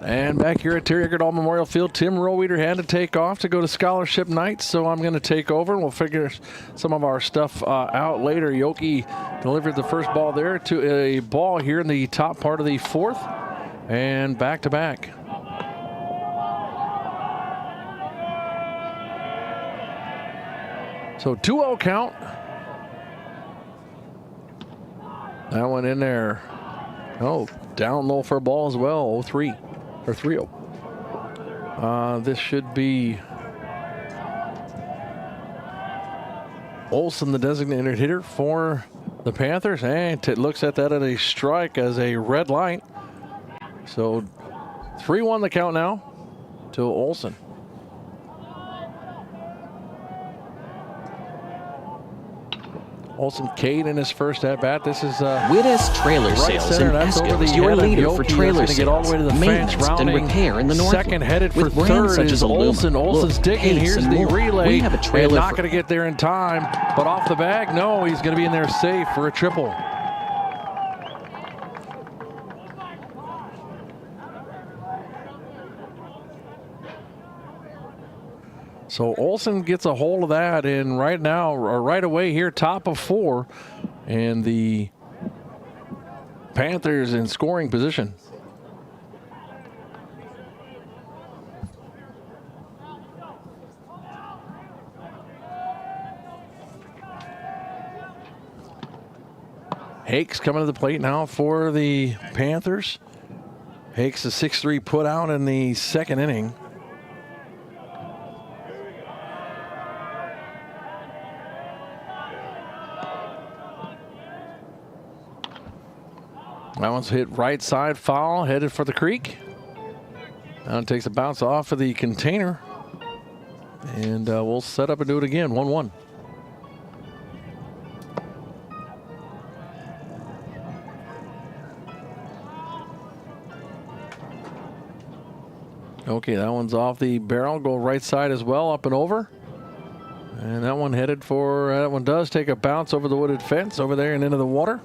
And back here at Terry Eggerdahl Memorial Field, Tim Roweeder had to take off to go to scholarship night, so I'm going to take over and we'll figure some of our stuff out later. Yoki delivered the first ball there to a ball here in the top part of the 4th, and back to back. So 2-0 count. That one in there. Oh, down low for a ball as well, 0-3. Or 3-0. This should be Olson, the designated hitter for the Panthers, and it looks at that as a strike, as a red light. So 3-1 the count now to Olson. Olson Cade in his first at bat. This is
Wittes Trailer
right
Sales
center.
in
That's over
Esco is
the
your
head of
leader
Yoki.
for trailer
That's gonna get all the way to the
sales,
fence,
maintenance, and
rounding
repair in the Northland.
second headed for
With brands
third
such
is
as Illuma,
Olson. Olson's
Look,
digging.
Pace,
Here's
and
the
more.
relay.
We have a trailer
not
for
going to get there in time, but off the bag, no, he's going to be in there safe for a triple. So Olson gets a hold of that, and right now, or right away here, top of 4, and the Panthers in scoring position. Hakes coming to the plate now for the Panthers. Hakes a 6-3 put out in the second inning. That one's hit right side foul, headed for the creek. Now it takes a bounce off of the container. And we'll set up and do it again, 1-1. Okay, that one's off the barrel, go right side as well, up and over. And that one headed for, that one does take a bounce over the wooded fence over there and into the water.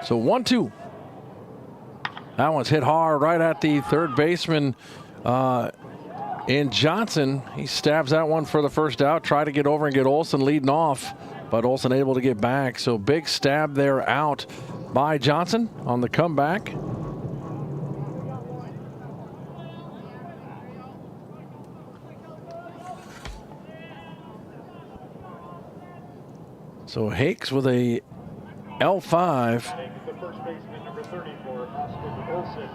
So 1-2. That one's hit hard right at the third baseman in Johnson. He stabs that one for the first out. Try to get over and get Olson leading off, but Olson able to get back. So big stab there out by Johnson on the comeback. So Hakes with a L5.
The first baseman, number 34, Austin Olson.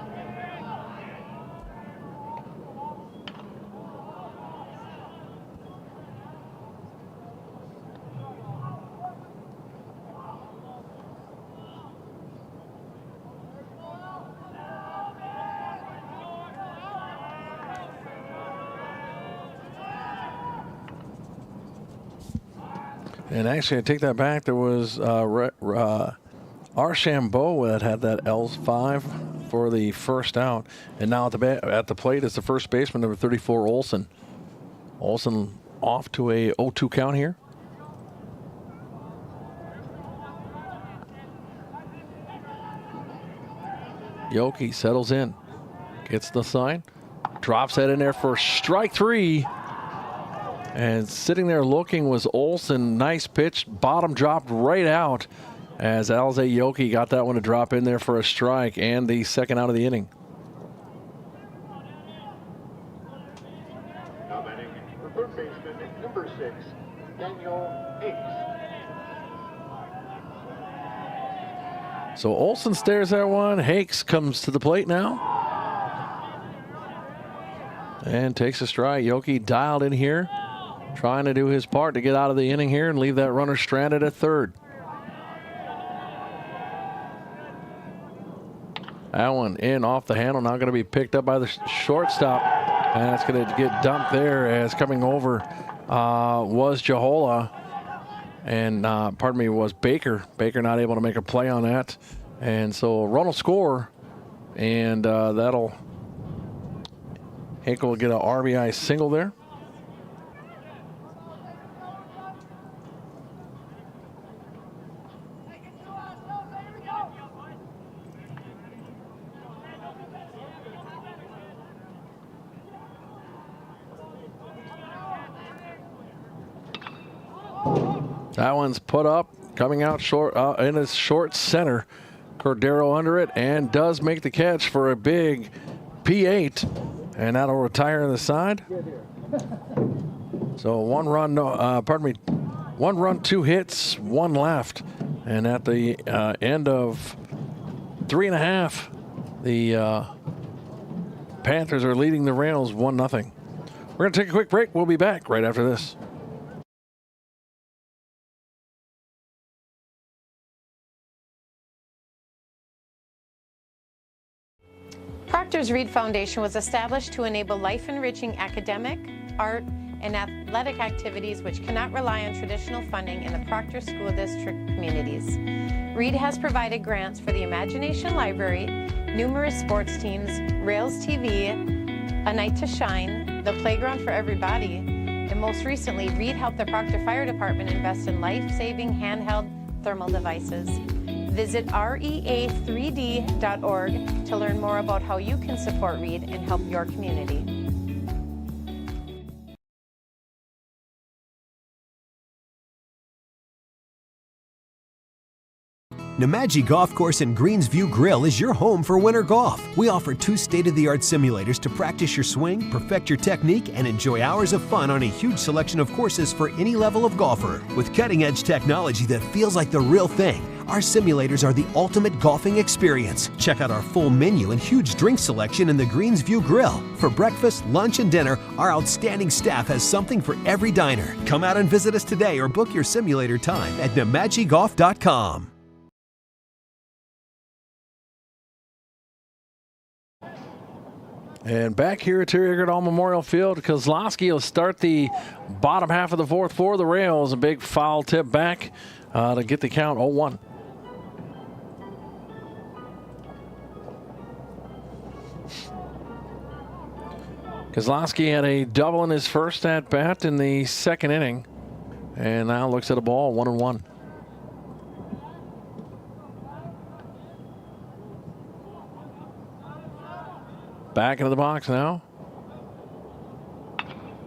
And actually, I take that back. There was Archambault that had that L5 for the first out. And now at the plate is the first baseman, number 34, Olson. Olson off to a 0-2 count here. Yoki settles in, gets the sign, drops that in there for strike 3. And sitting there looking was Olson. Nice pitch. Bottom dropped right out as Alize Yoki got that one to drop in there for a strike and the second out of the inning.
Now batting for third baseman, number 6, Daniel Hakes.
So Olson stares that one. Hakes comes to the plate now and takes a strike. Yoki dialed in here, trying to do his part to get out of the inning here and leave that runner stranded at third. That one in off the handle, now going to be picked up by the shortstop. And that's going to get dumped there as coming over was Jahola. And was Baker. Baker not able to make a play on that. And so a run will score. And that'll, Hinkle will get an RBI single there. That one's put up, coming out short in his short center. Cordero under it and does make the catch for a big P8, and that'll retire the side. So one run, one run, 2 hits, 1 left, and at the end of 3.5, the Panthers are leading the Rails 1-0. We're going to take a quick break. We'll be back right after this.
Proctor's Reed Foundation was established to enable life-enriching academic, art, and athletic activities which cannot rely on traditional funding in the Proctor School District communities. Reed has provided grants for the Imagination Library, numerous sports teams, Rails TV, A Night to Shine, the Playground for Everybody, and most recently, Reed helped the Proctor Fire Department invest in life-saving handheld thermal devices. Visit rea3d.org to learn more about how you can support Reed and help your community.
Nemadji Golf Course and Greensview Grill is your home for winter golf. We offer 2 state-of-the-art simulators to practice your swing, perfect your technique, and enjoy hours of fun on a huge selection of courses for any level of golfer. With cutting-edge technology that feels like the real thing, our simulators are the ultimate golfing experience. Check out our full menu and huge drink selection in the Greensview Grill. For breakfast, lunch, and dinner, our outstanding staff has something for every diner. Come out and visit us today or book your simulator time at NemadjiGolf.com.
And back here at Terry Eggert All Memorial Field, Kozlowski will start the bottom half of the fourth for the Rails. A big foul tip back to get the count 0-1. Kozlowski had a double in his first at bat in the second inning, and now looks at a ball 1-1. Back into the box now.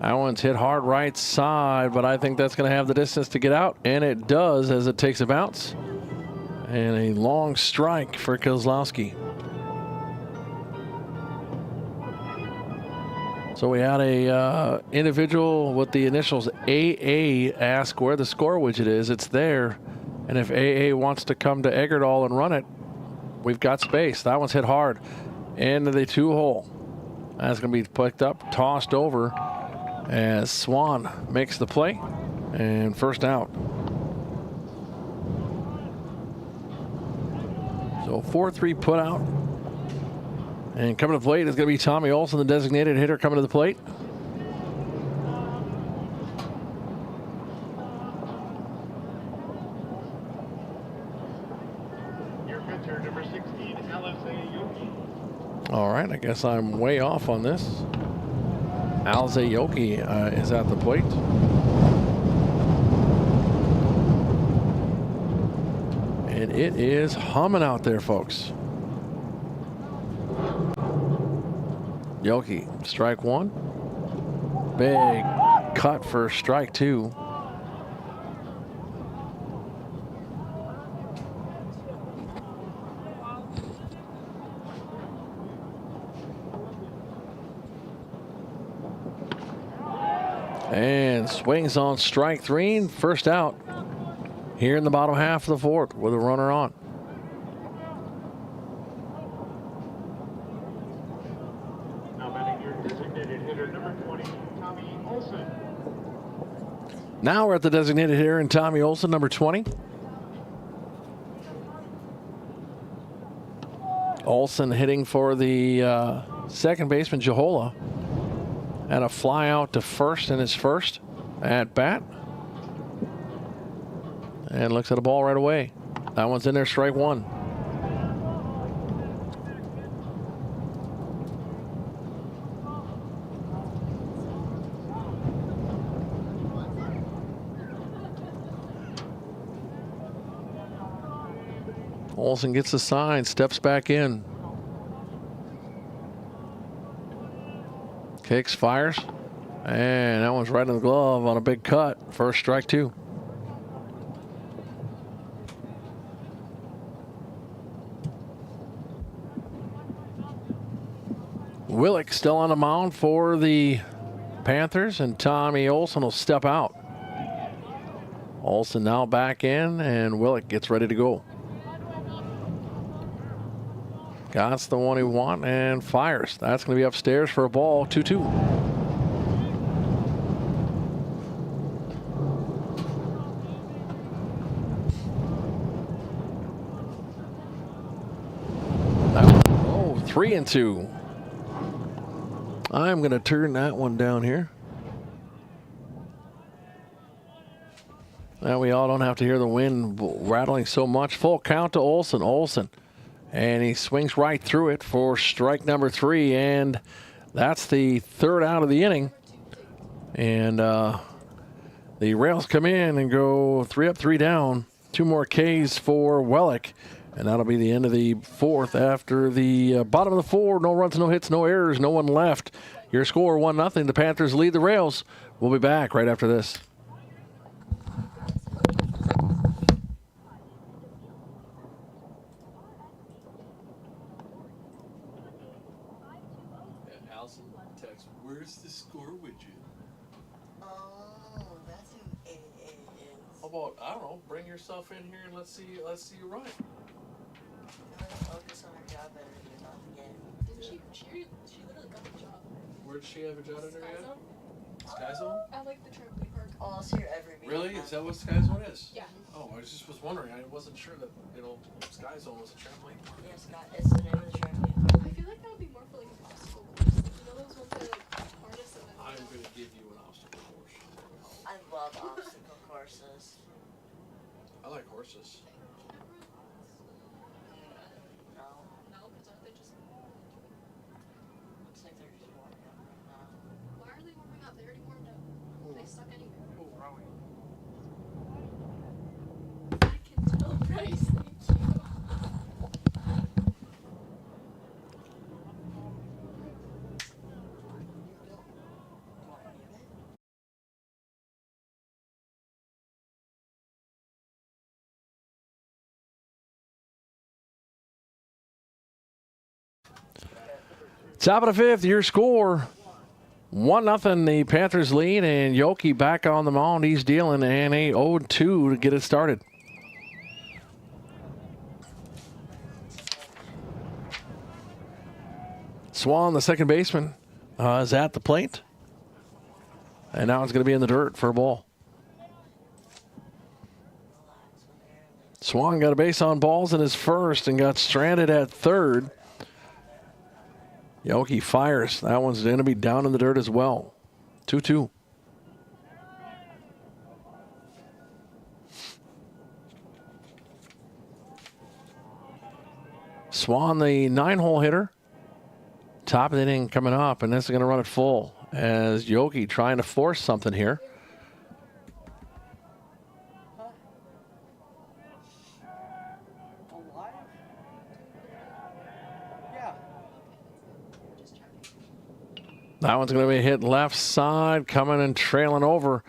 That one's hit hard right side, but I think that's going to have the distance to get out, and it does as it takes a bounce. And a long strike for Kozlowski. So we had a individual with the initials AA ask where the score widget is. It's there, and if AA wants to come to Eggerdahl and run it, we've got space. That one's hit hard into the 2-hole. That's going to be picked up, tossed over as Swan makes the play, and first out. So 4-3 put out. And coming to the plate is going to be Tommy Olson, the designated hitter, coming to the plate.
Your pitcher, number 16, Alize Yoki.
All right, I guess I'm way off on this. Alize Yoki is at the plate. And it is humming out there, folks. Yoki, strike one. Big cut for strike two. And swings on strike three, first out here in the bottom half of the fourth with a runner on. Now we're at the designated hitter and Tommy Olson, number 20. Olson hitting for the second baseman, Jahola. And a fly out to first in his first at bat. And looks at a ball right away. That one's in there, strike one. Olson gets the sign, steps back in. Kicks, fires, and that one's right in the glove on a big cut. First strike two. Willick still on the mound for the Panthers, and Tommy Olson will step out. Olson now back in, and Willick gets ready to go. That's the one he wants and fires. That's going to be upstairs for a ball, 2-2. Oh, 3-2. I'm going to turn that one down here. Now we all don't have to hear the wind rattling so much. Full count to Olson. Olson. And he swings right through it for strike number three. And that's the third out of the inning. And the Rails come in and go 3 up, 3 down. 2 more Ks for Wellick. And that'll be the end of the fourth. After the bottom of the 4, no runs, no hits, no errors, no one left. Your score 1-0. The Panthers lead the Rails. We'll be back right after this. Allison text, where's the score widget?
Oh, that's who it is.
How about, I don't know, bring yourself in here and let's see you run it.
Focus on her job better than not again.
Didn't she literally got the job.
Where did she have a job in there
Sky
yet?
Zone?
Sky Zone?
I like the trampoline park.
Oh, I'll see her every week.
Really? Is that what Sky Zone is?
Yeah.
Oh, I just was wondering. I wasn't sure that, Sky Zone was a trampoline park.
Yeah, Scott, it's the name of the trampoline park.
I feel like that would be more for like an obstacle course. Like, you know those ones that like harness and then.
I'm going to give you an obstacle course.
I love obstacle courses.
I like horses.
No,
No, because aren't they just.
looks like they're just warming up right now.
Why are they warming up? They already warmed up. They suck anyway.
Oh, Rowie.
I can tell, Bryce. Thank you.
Top of the fifth, your score. 1-0, the Panthers lead, and Yoki back on the mound. He's dealing and a 0-2 to get it started. Swan, the second baseman, is at the plate. And now it's going to be in the dirt for a ball. Swan got a base on balls in his first and got stranded at third. Yoki fires. That one's going to be down in the dirt as well. 2-2. Swan, the 9-hole hitter. Top of the inning coming up, and this is going to run it full as Yoki trying to force something here. That one's going to be hit left side. Coming and trailing over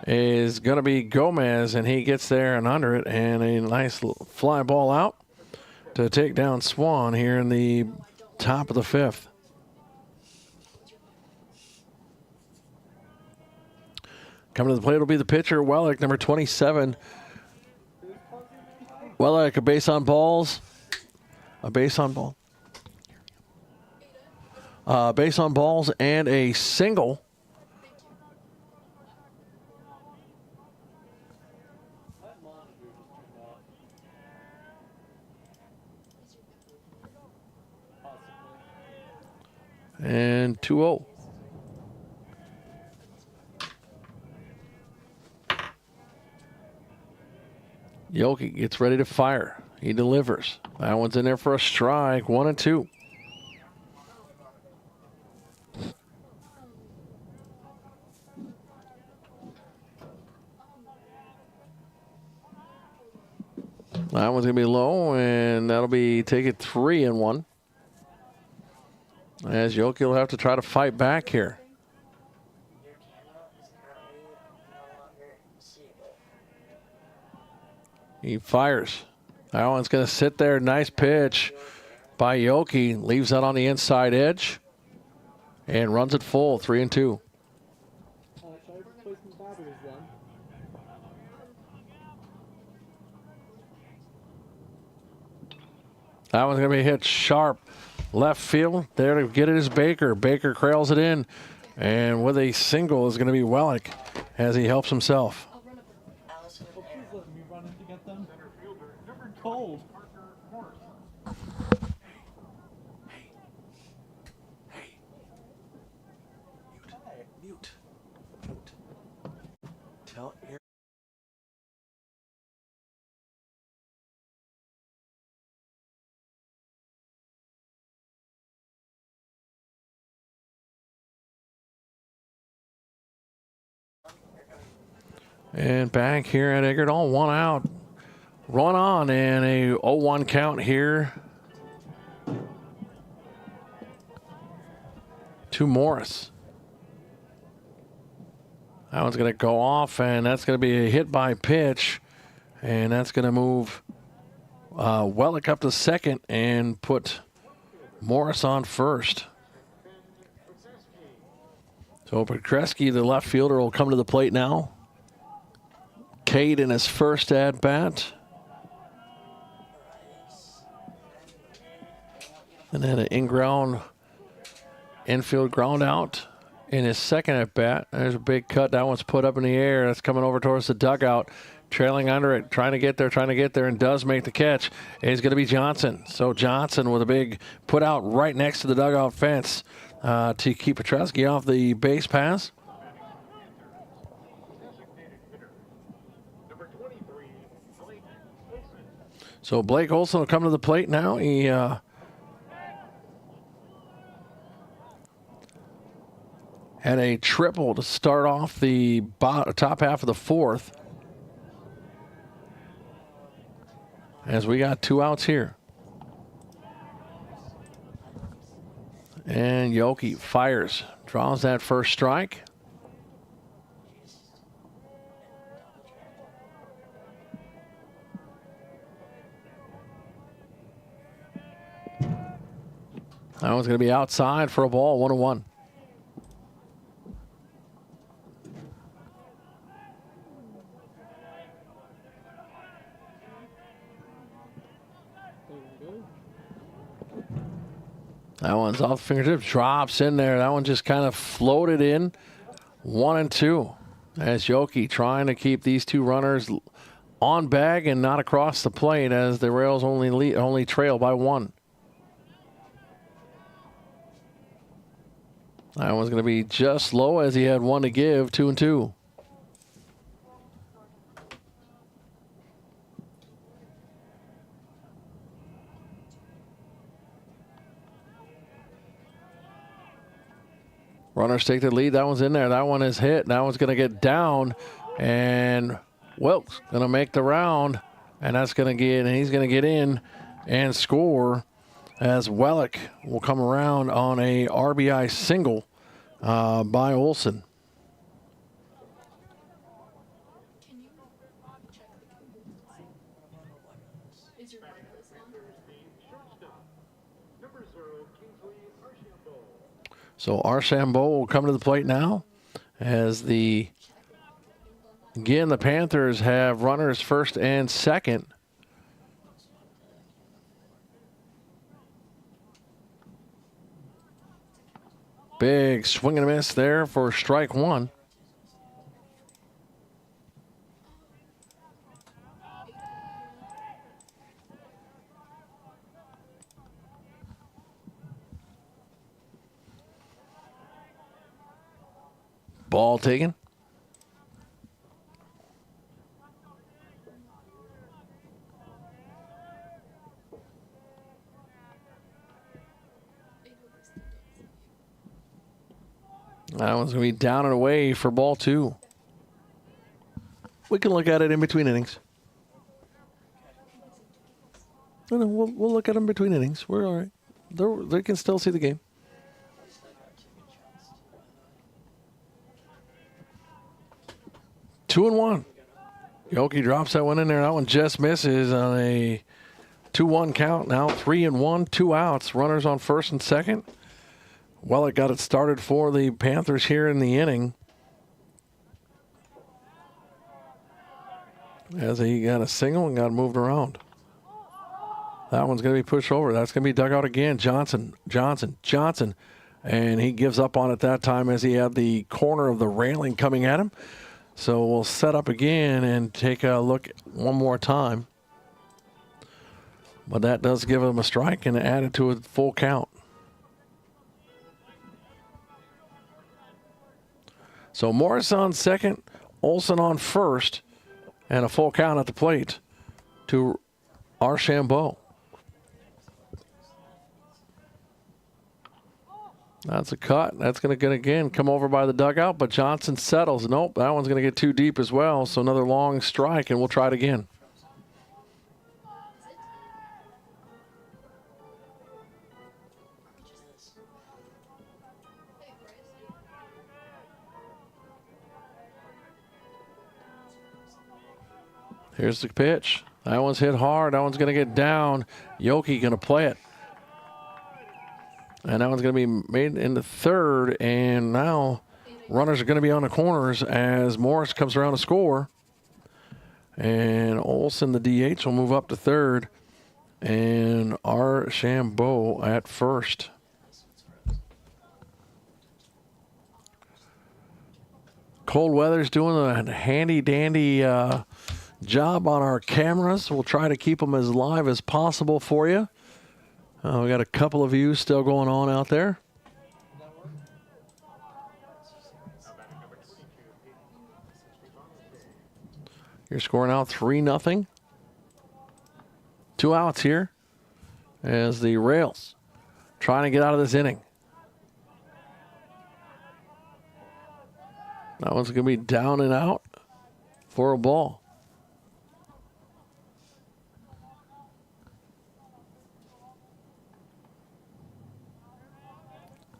is going to be Gomez, and he gets there and under it, and a nice fly ball out to take down Swan here in the top of the fifth. Coming to the plate will be the pitcher, Wellick, number 27. Wellick, a base on balls. A base on ball. Base on balls and a single. And 2-0. Yoki gets ready to fire. He delivers. That one's in there for a strike. 1-2. That one's going to be low, and that'll be take it 3-1. As Yoki will have to try to fight back here.
Your camera is currently no longer seeable.
He fires. That one's going to sit there. Nice pitch by Yoki. Leaves that on the inside edge and runs it full. 3-2. That one's going to be hit sharp left field. There to get it is Baker. Baker cradles it in. And with a single is going to be Wellick as he helps himself.
Allison and
Please
Aaron.
let me run in to get them. Cold.
Mute. Tell Aaron. And back here at Eggerdall, 1 out. Run on and a 0-1 count here to Morris. That one's going to go off, and that's going to be a hit by pitch. And that's going to move Wellick up to second and put Morris on first. So Petreski, the left fielder, will come to the plate now. Cade in his first at-bat. And then an in-ground, infield ground out in his second at-bat. There's a big cut. That one's put up in the air. That's coming over towards the dugout. Trailing under it, trying to get there, and does make the catch. It's going to be Johnson. So Johnson with a big put out right next to the dugout fence to keep Petreski off the base pass. So Blake Olson will come to the plate now. He had a triple to start off the top half of the fourth. As we got 2 outs here. And Yoki fires, draws that first strike. That one's going to be outside for a ball, 1-1. That one's off the fingertips, drops in there. That one just kind of floated in. 1-2. As Yoki trying to keep these two runners on bag and not across the plate as the Rails only trail by 1. That one's going to be just low as he had 1 to give, 2-2. Runners take the lead. That one's in there. That one is hit. That one's going to get down. And Wilkes going to make the round. And that's going to get, and he's going to get in and score as Wellick will come around on a RBI single by Olson. So Archambault will come to the plate now as again, the Panthers have runners first and second. Big swing and a miss there for strike 1. Ball taken. That one's going to be down and away for ball 2. We can look at it in between innings. No, we'll look at them between innings. We're all right. They can still see the game. Two and 1. Yoki drops that one in there. That one just misses on a 2-1 count. Now 3-1, 2 outs. Runners on first and second. Well, it got it started for the Panthers here in the inning. As he got a single and got moved around. That one's going to be pushed over. That's going to be dug out again. Johnson. And he gives up on it that time as he had the corner of the railing coming at him. So we'll set up again and take a look one more time. But that does give him a strike and add it to a full count. So Morris on second, Olson on first, and a full count at the plate to Archambault. That's a cut. That's going to again come over by the dugout, but Johnson settles. Nope, that one's going to get too deep as well. So another long strike, and we'll try it again. Here's the pitch. That one's hit hard. That one's going to get down. Yoki going to play it. And that one's going to be made into third. And now runners are going to be on the corners as Morris comes around to score. And Olson, the DH, will move up to third. And Archambault at first. Cold weather's doing a handy-dandy job on our cameras. We'll try to keep them as live as possible for you. We got a couple of views still going on out there. You're scoring out 3-0. 2 outs here as the Rails trying to get out of this inning. That one's going to be down and out for a ball.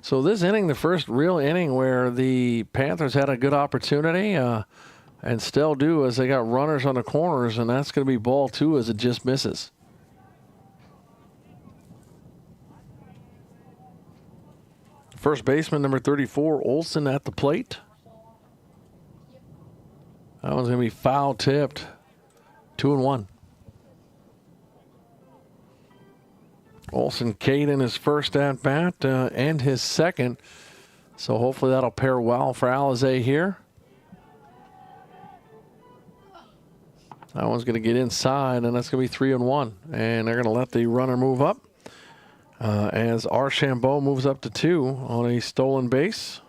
So this inning, the first real inning where the Panthers had a good opportunity and still do, as they got runners on the corners, and that's going to be ball 2 as it just misses. First baseman, number 34, Olson at the plate. That one's going to be foul tipped. 2-1. Olson Cade in his first at bat and his second. So hopefully that'll pair well for Alizé here. That one's going to get inside, and that's going to be 3-1. And they're going to let the runner move up as Archambault moves up to 2 on a stolen base.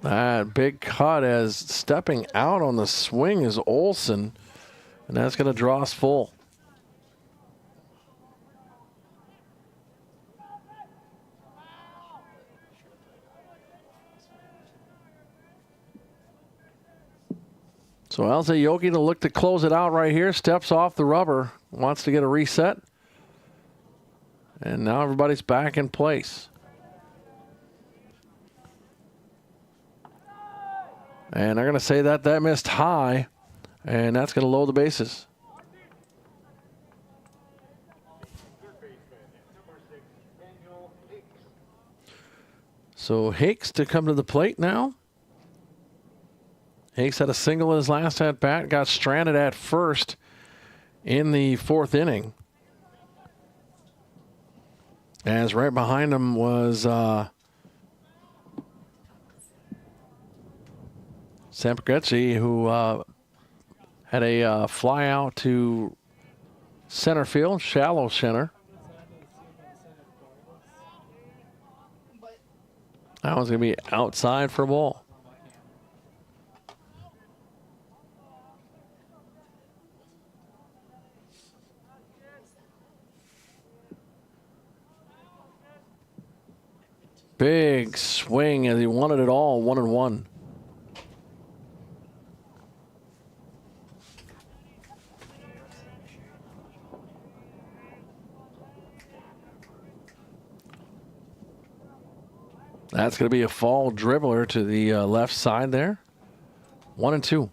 That big cut as stepping out on the swing is Olson, and that's going to draw us full. So Alizé Yogi to look to close it out right here. Steps off the rubber. Wants to get a reset. And now everybody's back in place. And they're going to say that missed high. And that's going to load the bases. So Hakes to come to the plate now. Hakes had a single in his last at bat, got stranded at first in the 4th inning. As right behind him was Sampragetsy, who had a fly out to center field, shallow center. That one's going to be outside for a ball. Big swing as he wanted it all, 1-1. That's going to be a fall dribbler to the left side there. 1-2.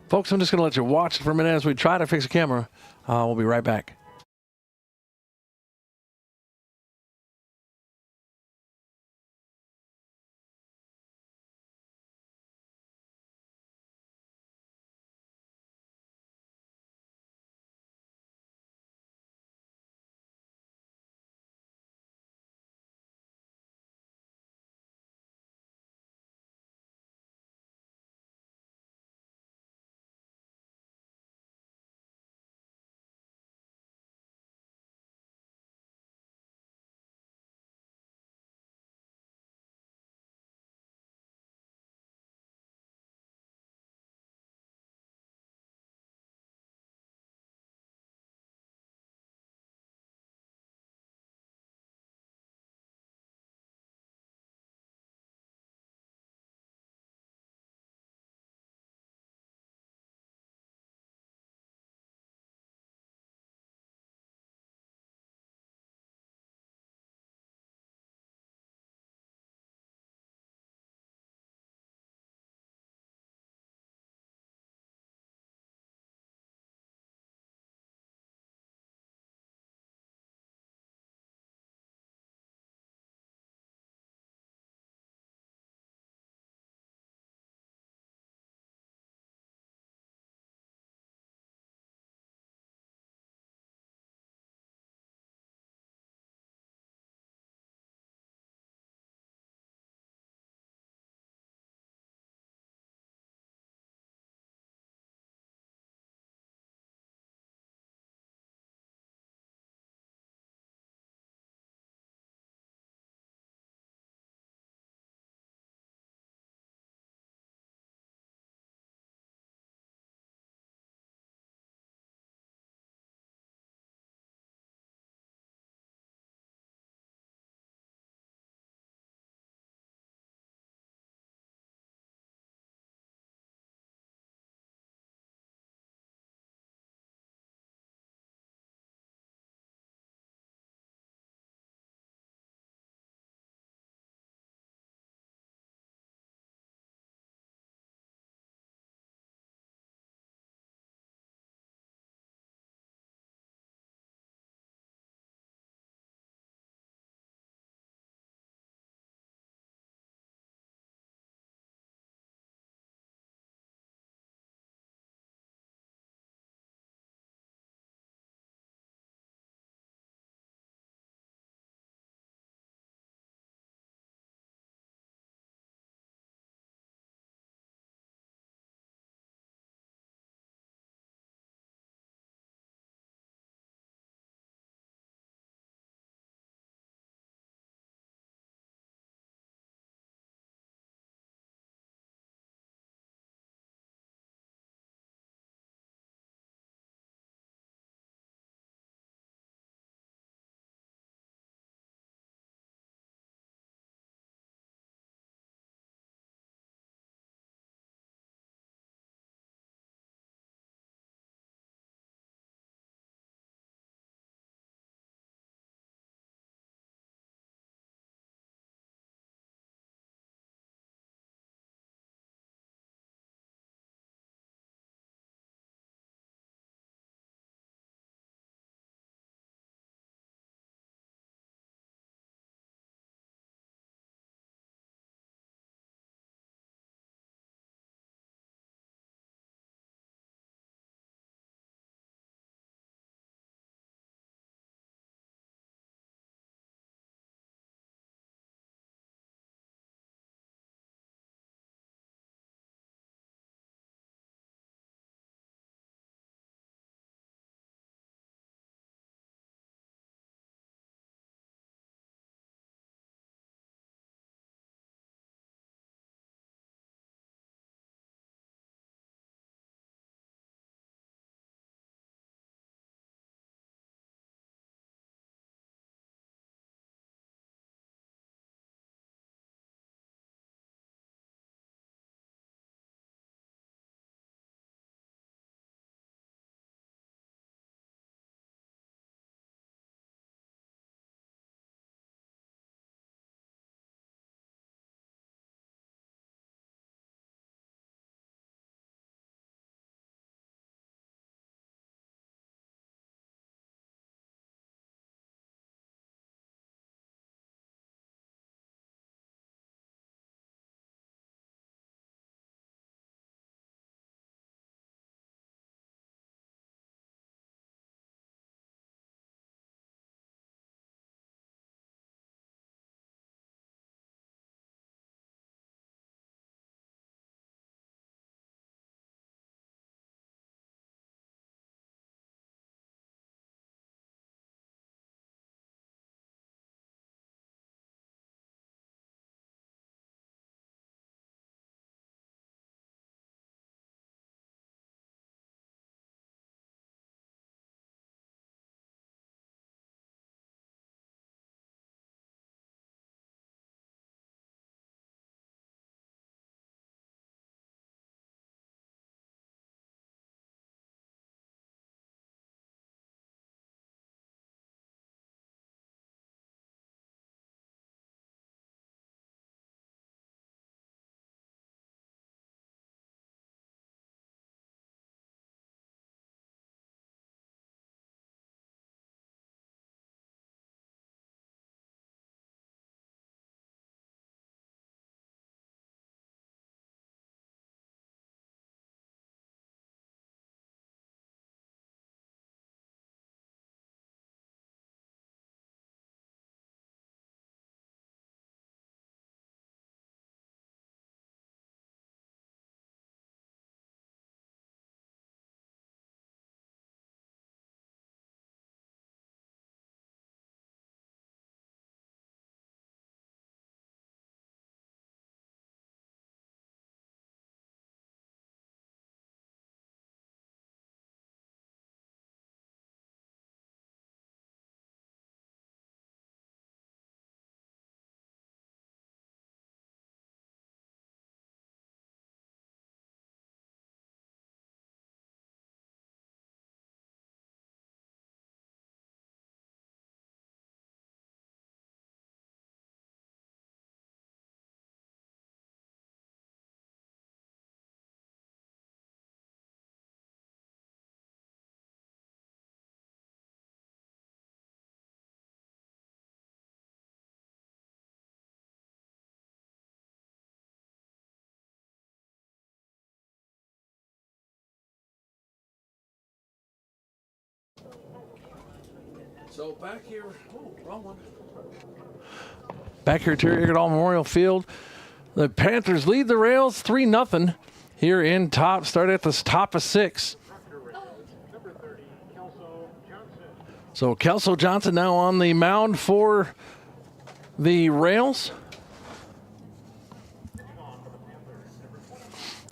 Folks, I'm just going to let you watch it for a minute as we try to fix the camera. We'll be right back. So back here, wrong one. Back here at Terry Eggerdall Memorial Field, the Panthers lead the Rails 3-0 here in top. Start at the top of 6. So Kelso Johnson now on the mound for the Rails,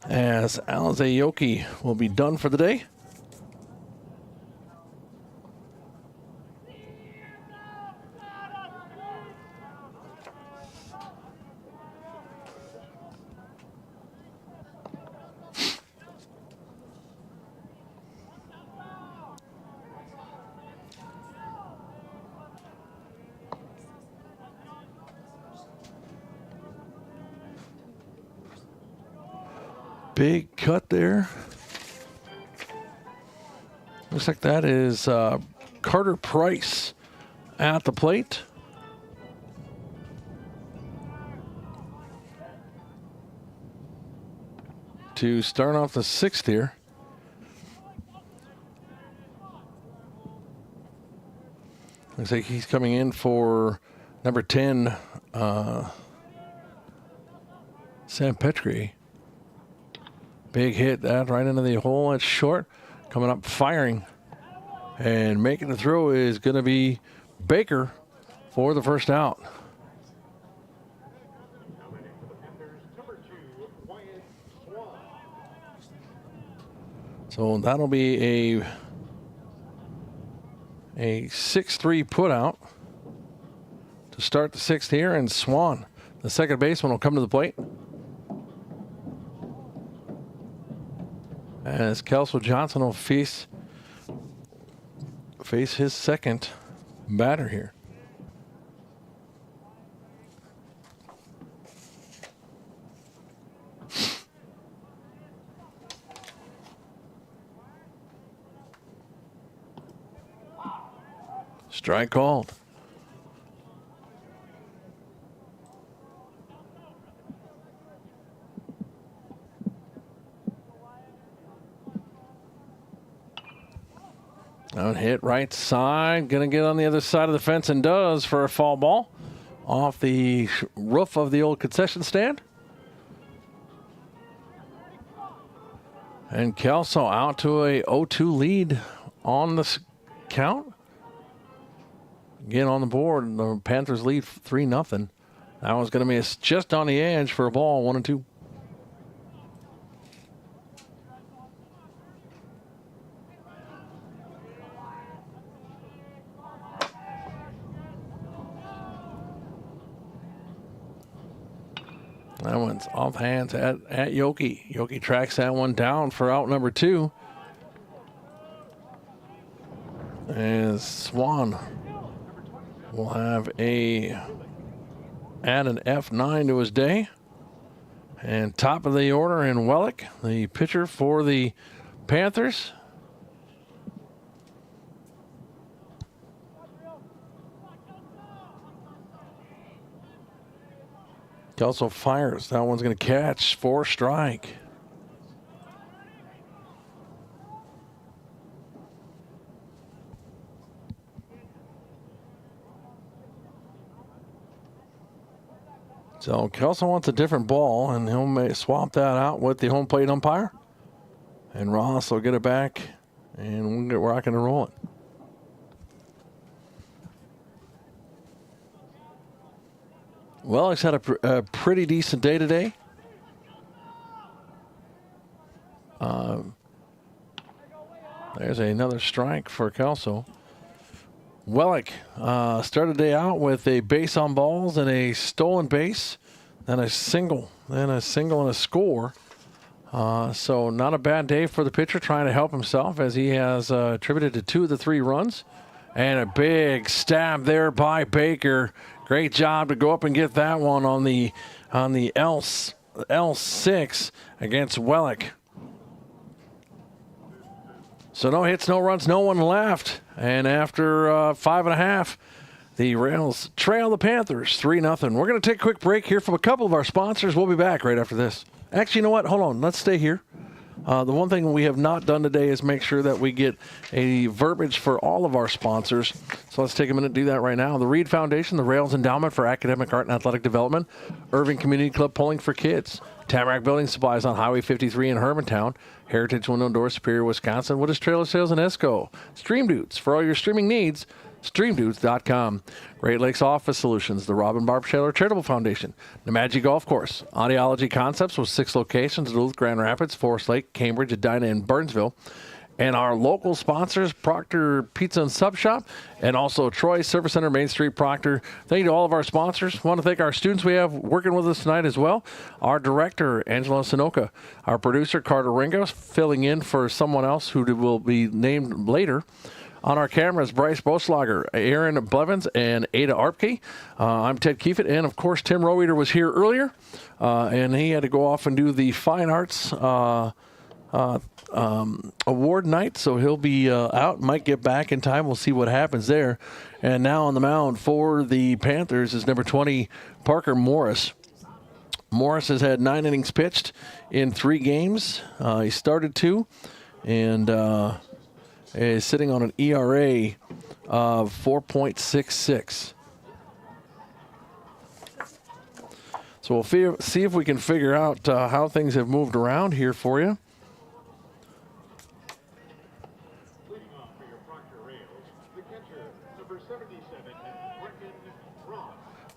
as Alize Yoki will be done for the day. Big cut there. Looks like that is Carter Price at the plate. To start off the 6th here. Looks like he's coming in for number 10, Sam Petrie. Big hit, that right into the hole. It's short. Coming up firing. And making the throw is going to be Baker for the first out. So that'll be a 6-3 put out to start the 6th here. And Swan, the second baseman, will come to the plate. As Kelso Johnson will face his second batter here. Strike called. Out hit right side, gonna get on the other side of the fence, and does, for a foul ball off the roof of the old concession stand. And Kelso out to a 0-2 lead on the count. Again on the board, the Panthers lead 3-0. That one's gonna be just on the edge for a ball, 1-2. That one's off hands at Yoki. Yoki tracks that one down for out number 2. As Swan will have add an F9 to his day. And top of the order in Wellick, the pitcher for the Panthers. Kelso fires. That one's going to catch for strike. So Kelso wants a different ball, and he'll swap that out with the home plate umpire. And Ross will get it back, and we'll get rocking and rolling. Well, he's had a pretty decent day today. There's another strike for Kelso. Wellick started the day out with a base on balls and a stolen base, then a single and a score. So not a bad day for the pitcher, trying to help himself, as he has attributed to 2 of the 3 runs. And a big stab there by Baker. Great job to go up and get that one on the L6 against Wellick. So no hits, no runs, no one left. And after 5.5, the Rails trail the Panthers 3-0. We're going to take a quick break here from a couple of our sponsors. We'll be back right after this. Actually, you know what? Hold on. Let's stay here. The one thing we have not done today is make sure that we get a verbiage for all of our sponsors. So let's take a minute to do that right now. The Reed Foundation, the Rails Endowment for Academic, Art, and Athletic Development, Irving Community Club Polling for Kids, Tamarack Building Supplies on Highway 53 in Hermantown, Heritage Window and Door, Superior, Wisconsin, Woodis Trailer Sales in Esco, Stream Dudes for all your streaming needs, StreamDudes.com. Great Lakes Office Solutions, the Robin Barb Shaler Charitable Foundation, Nemaji Golf Course, Audiology Concepts with 6 locations, Duluth, Grand Rapids, Forest Lake, Cambridge, Edina, and Burnsville. And our local sponsors, Proctor Pizza and Sub Shop, and also Troy Service Center, Main Street, Proctor. Thank you to all of our sponsors. Want to thank our students we have working with us tonight as well. Our director, Angela Sinoka. Our producer, Carter Ringos, filling in for someone else who will be named later. On our cameras, Bryce Boslager, Aaron Blevins, and Ada Arpke. I'm Ted Kiefit, and of course, Tim Roweeder was here earlier, and he had to go off and do the Fine Arts award night, so he'll be out. Might get back in time. We'll see what happens there. And now on the mound for the Panthers is number 20, Parker Morris. Morris has had 9 innings pitched in 3 games. He started 2, and is sitting on an ERA of 4.66. So we'll see if we can figure out how things have moved around here for you.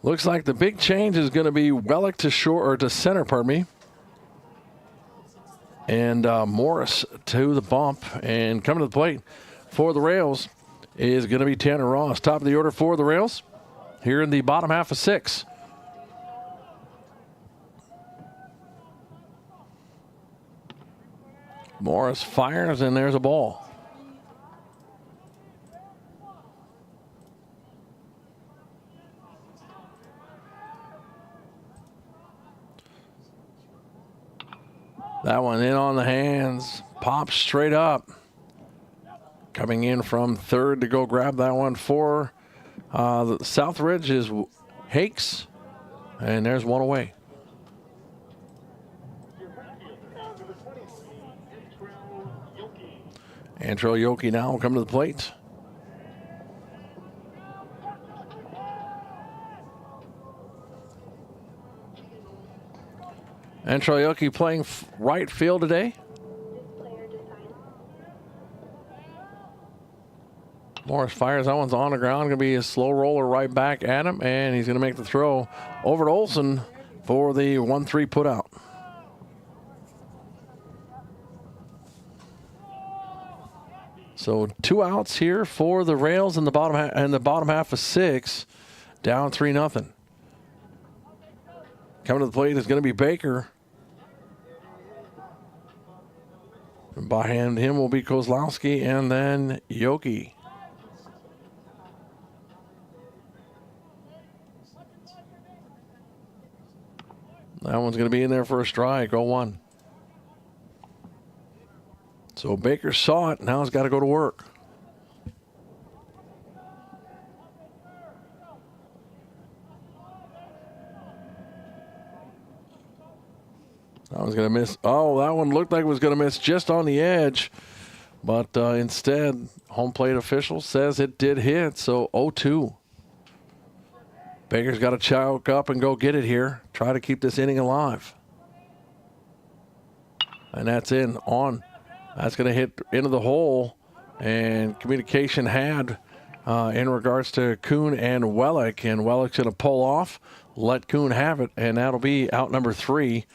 Looks like the big change is going to be Wellick to short or to center, pardon me. And Morris to the bump, and coming to the plate for the Rails is going to be Tanner Ross. Top of the order for the Rails here in the bottom half of 6. Morris fires, and there's a ball. That one in on the hands, pops straight up. Coming in from third to go grab that one for the Southridge is Hakes, and there's one away. Antrell Yoki now will come to the plate. Antrell Yoki playing right field today. Morris fires. That one's on the ground. Going to be a slow roller right back at him, and he's going to make the throw over to Olson for the 1-3 put out. So 2 outs here for the Rails in the bottom half of 6, down 3-0. Coming to the plate is going to be Baker. And behind him will be Kozlowski and then Yoki. That one's going to be in there for a strike, 0-1. So Baker saw it, now he's got to go to work. That one's going to miss. Oh, that one looked like it was going to miss just on the edge. But instead, home plate official says it did hit, so 0-2. Baker's got to choke up and go get it here. Try to keep this inning alive. And that's in on. That's going to hit into the hole. And communication had in regards to Kuhn and Wellick. And Wellick's going to pull off, let Kuhn have it, and that'll be out number 3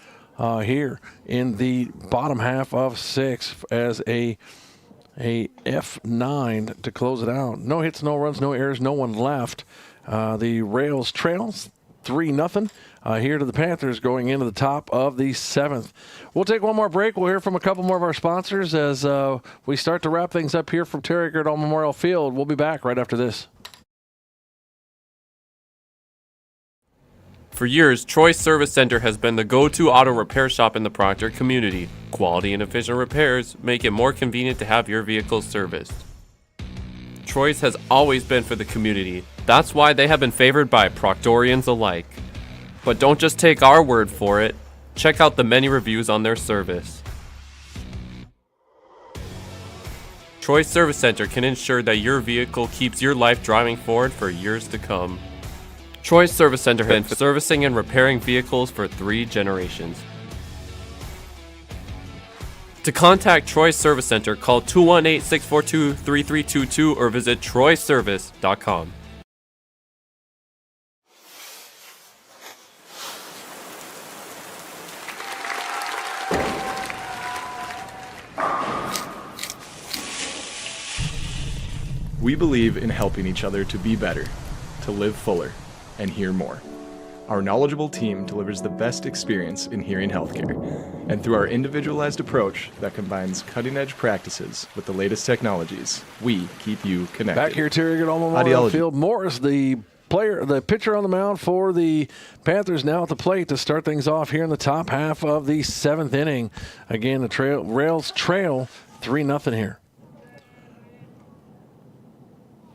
here in the bottom half of 6 as a F9 to close it out. No hits, no runs, no errors, no one left. The Rails trails 3-0 here to the Panthers going into the top of the 7th. We'll take one more break. We'll hear from a couple more of our sponsors as we start to wrap things up here from Terry Gerdall Memorial Field. We'll be back right after this.
For years, Troy Service Center has been the go-to auto repair shop in the Proctor community. Quality and efficient repairs make it more convenient to have your vehicle serviced. Troy's has always been for the community. That's why they have been favored by Proctorians alike. But don't just take our word for it. Check out the many reviews on their service. Troy Service Center can ensure that your vehicle keeps your life driving forward for years to come. Troy Service Center has been servicing and repairing vehicles for 3 generations. To contact Troy Service Center, call 218-642-3322 or visit troyservice.com.
We believe in helping each other to be better, to live fuller, and hear more. Our knowledgeable team delivers the best experience in hearing healthcare, and through our individualized approach that combines cutting-edge practices with the latest technologies, we keep you connected.
Back here, Terry Goodall Memorial Field. Morris, the pitcher on the mound for the Panthers, now at the plate to start things off here in the top half of the 7th inning. Again, the Rails trail 3-0 here.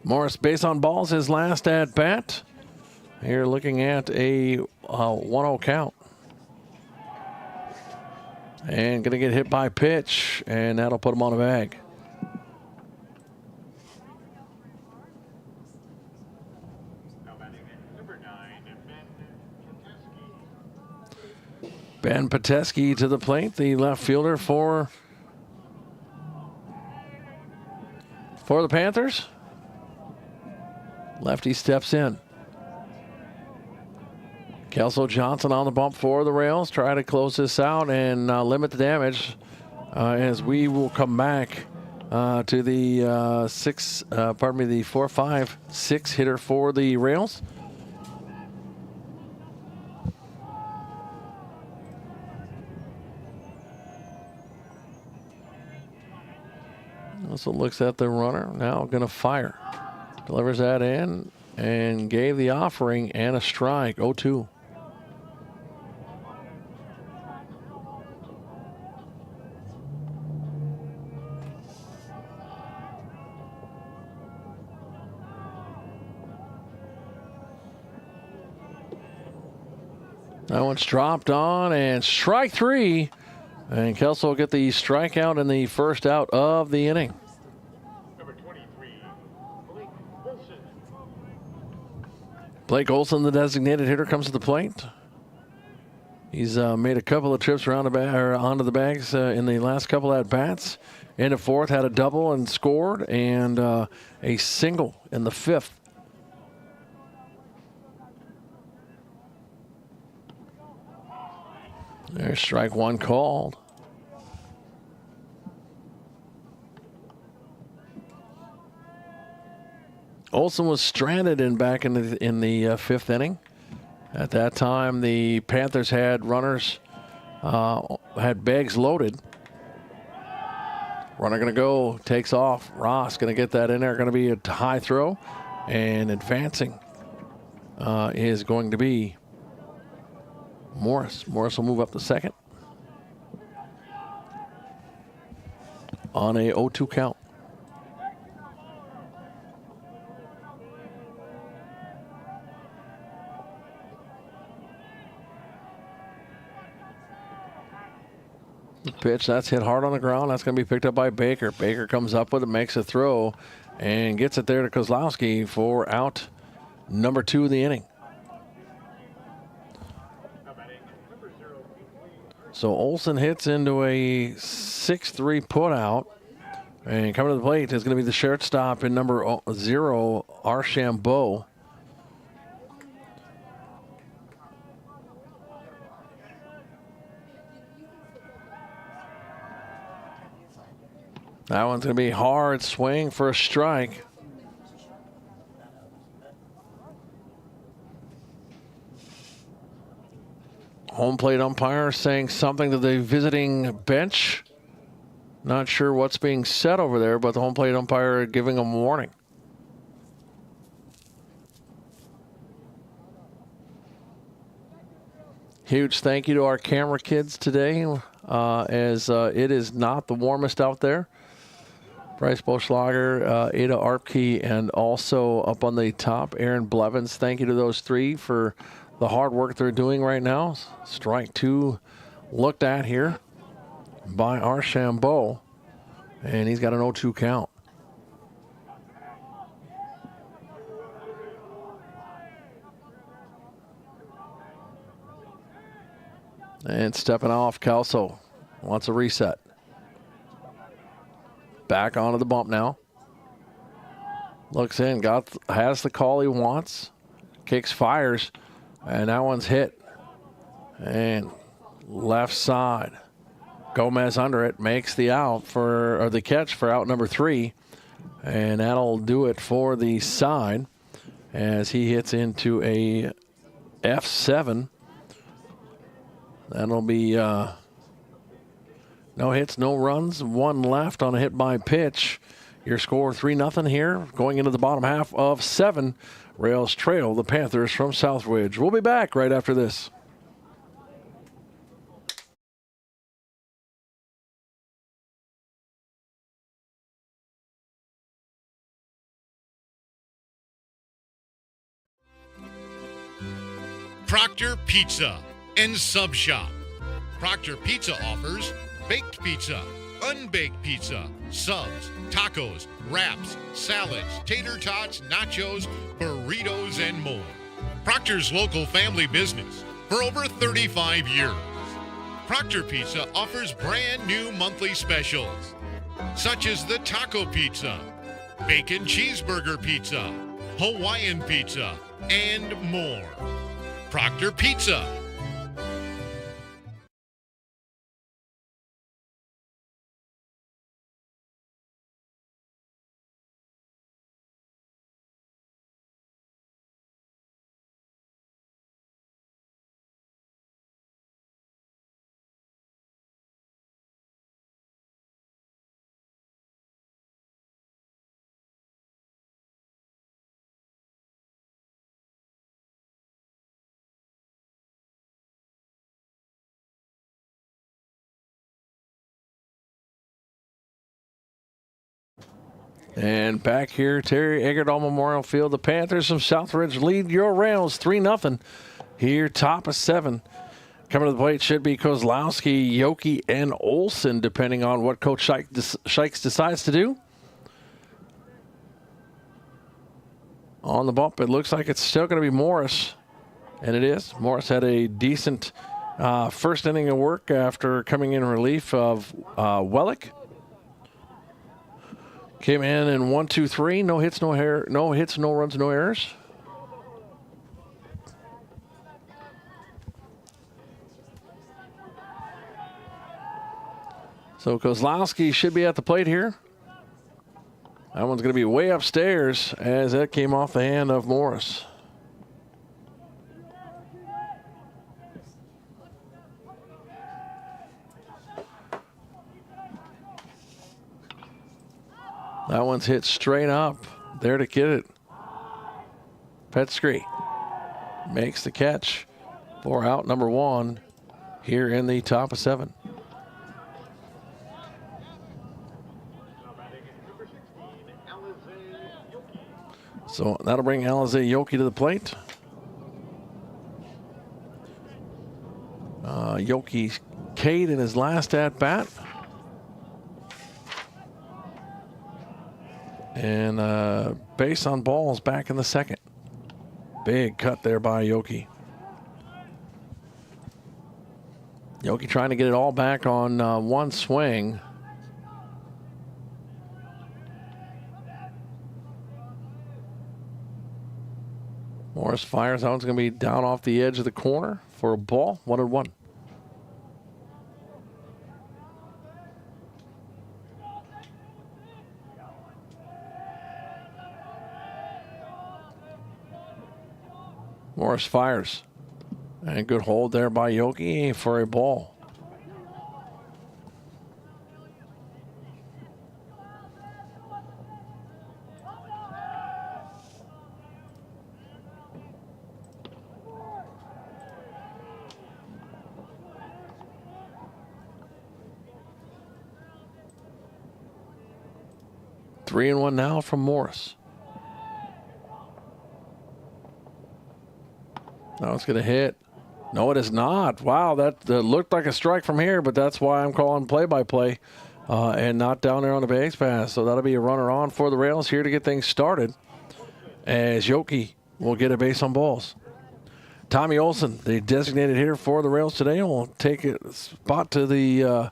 Morris, base on balls, his last at bat. Here looking at a 1-0 count. And going to get hit by pitch, and that'll put him on a bag. Ben Pateski to the plate, the left fielder for the Panthers. Lefty steps in. Kelso Johnson on the bump for the Rails. Try to close this out and limit the damage as we will come back to the 4-5-6 hitter for the Rails. Also looks at the runner. Now going to fire. Delivers that in and gave the offering and a strike. 0-2. That one's dropped on and strike 3. And Kelso will get the strikeout in the first out of the inning. Blake Olson, the designated hitter, comes to the plate. He's made a couple of trips around onto the bags in the last couple at bats. In the 4th, had a double and scored, and a single in the 5th. There's strike 1 called. Olson was stranded back in the 5th inning. At that time, the Panthers had runners, had bags loaded. Runner going to go, takes off. Ross going to get that in there. Going to be a high throw, and advancing is going to be Morris. Morris will move up to second on a 0-2 count. The pitch, that's hit hard on the ground. That's going to be picked up by Baker. Baker comes up with it, makes a throw, and gets it there to Kozlowski for out number 2 of the inning. So Olson hits into a 6-3 putout. And coming to the plate is going to be the shortstop in number 0, Archambault. That one's going to be hard swing for a strike. Home plate umpire saying something to the visiting bench. Not sure what's being said over there, but the home plate umpire giving them warning. Huge thank you to our camera kids today, as it is not the warmest out there. Bryce Boschlager, Ada Arpke, and also up on the top, Aaron Blevins. Thank you to those 3 for the hard work they're doing right now. Strike 2 looked at here by Archambault, and he's got an 0-2 count. And stepping off, Kelso wants a reset. Back onto the bump now. Looks in, has the call he wants. Kicks, fires, and that one's hit. And left side. Gomez under it, makes the the catch for out number 3. And that'll do it for the side as he hits into a F7. That'll be no hits, no runs, 1 left on a hit by pitch. Your score 3-0 here, going into the bottom half of 7. Rails trail the Panthers from Southridge. We'll be back right after this.
Proctor Pizza and Sub Shop. Proctor Pizza offers baked pizza, unbaked pizza, subs, tacos, wraps, salads, tater tots, nachos, burritos, and more. Proctor's local family business for over 35 years. Proctor Pizza offers brand new monthly specials, such as the taco pizza, bacon cheeseburger pizza, Hawaiian pizza, and more. Proctor Pizza.
And back here, Terry Eggerdall Memorial Field. The Panthers from Southridge lead your Rails 3-0 here, top of 7. Coming to the plate should be Kozlowski, Yoki, and Olson, depending on what Coach Shikes decides to do. On the bump, it looks like it's still going to be Morris, and it is. Morris had a decent first inning of work after coming in relief of Wellick. Came in 1, 2, 3. No hits, no runs, no errors. So Kozlowski should be at the plate here. That one's going to be way upstairs as that came off the hand of Morris. That one's hit straight up. There to get it. Petskry makes the catch for out number 1 here in the top of 7. So that'll bring Alizé Yoki to the plate. Yoki Cade in his last at-bat. And base on balls back in the second. Big cut there by Yoki. Yoki trying to get it all back on one swing. Morris fires. That one's going to be down off the edge of the corner for a ball. 1-1. Morris fires. And good hold there by Yoki for a ball. Three and 1 now from Morris. Now it's going to hit. No, it is not. Wow, that looked like a strike from here, but that's why I'm calling play-by-play and not down there on the base pass. So that'll be a runner on for the Rails here to get things started as Yoki will get a base on balls. Tommy Olson, the designated hitter for the Rails today, will take a spot to the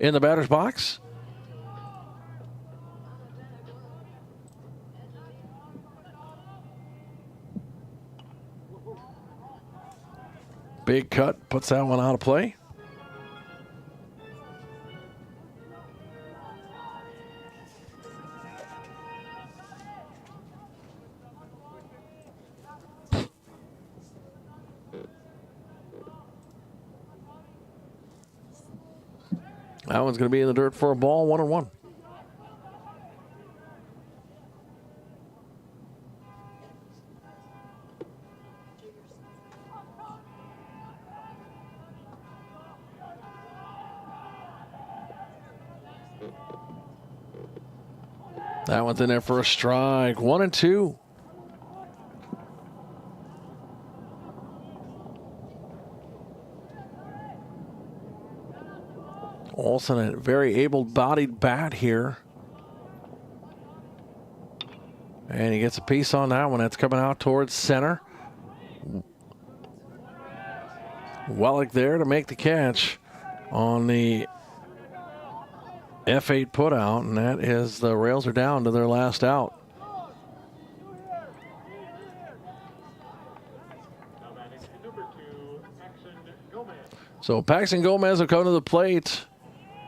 in the batter's box. Big cut, puts that one out of play. That one's going to be in the dirt for a ball, 1-1. That one's in there for a strike. 1-2. Olson, a very able-bodied bat here. And he gets a piece on that one. That's coming out towards center. Wellick there to make the catch on the F8 putout, and that is the Rails are down to their last out. So Paxton Gomez will come to the plate.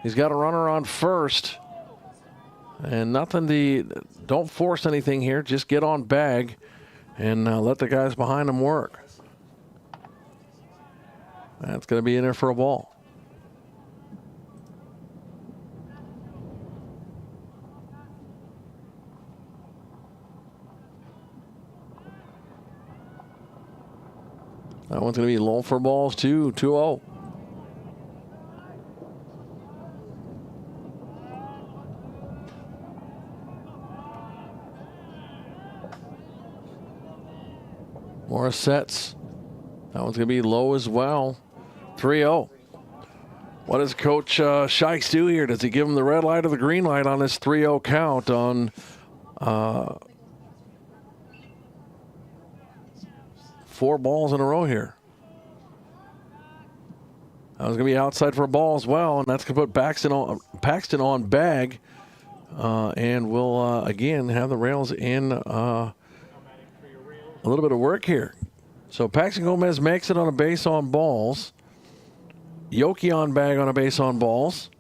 He's got a runner on first. And nothing to, don't force anything here. Just get on bag and let the guys behind him work. That's going to be in there for a ball. That one's going to be low for balls too, 2-0. Morris sets. That one's going to be low as well, 3-0. What does Coach Shikes do here? Does he give him the red light or the green light on this 3-0 count on 4 balls in a row here? That was going to be outside for a ball as well, and that's going to put Paxton on bag, and we'll again have the Rails in a little bit of work here. So Paxton Gomez makes it on a base on balls. Yoki on bag on a base on balls.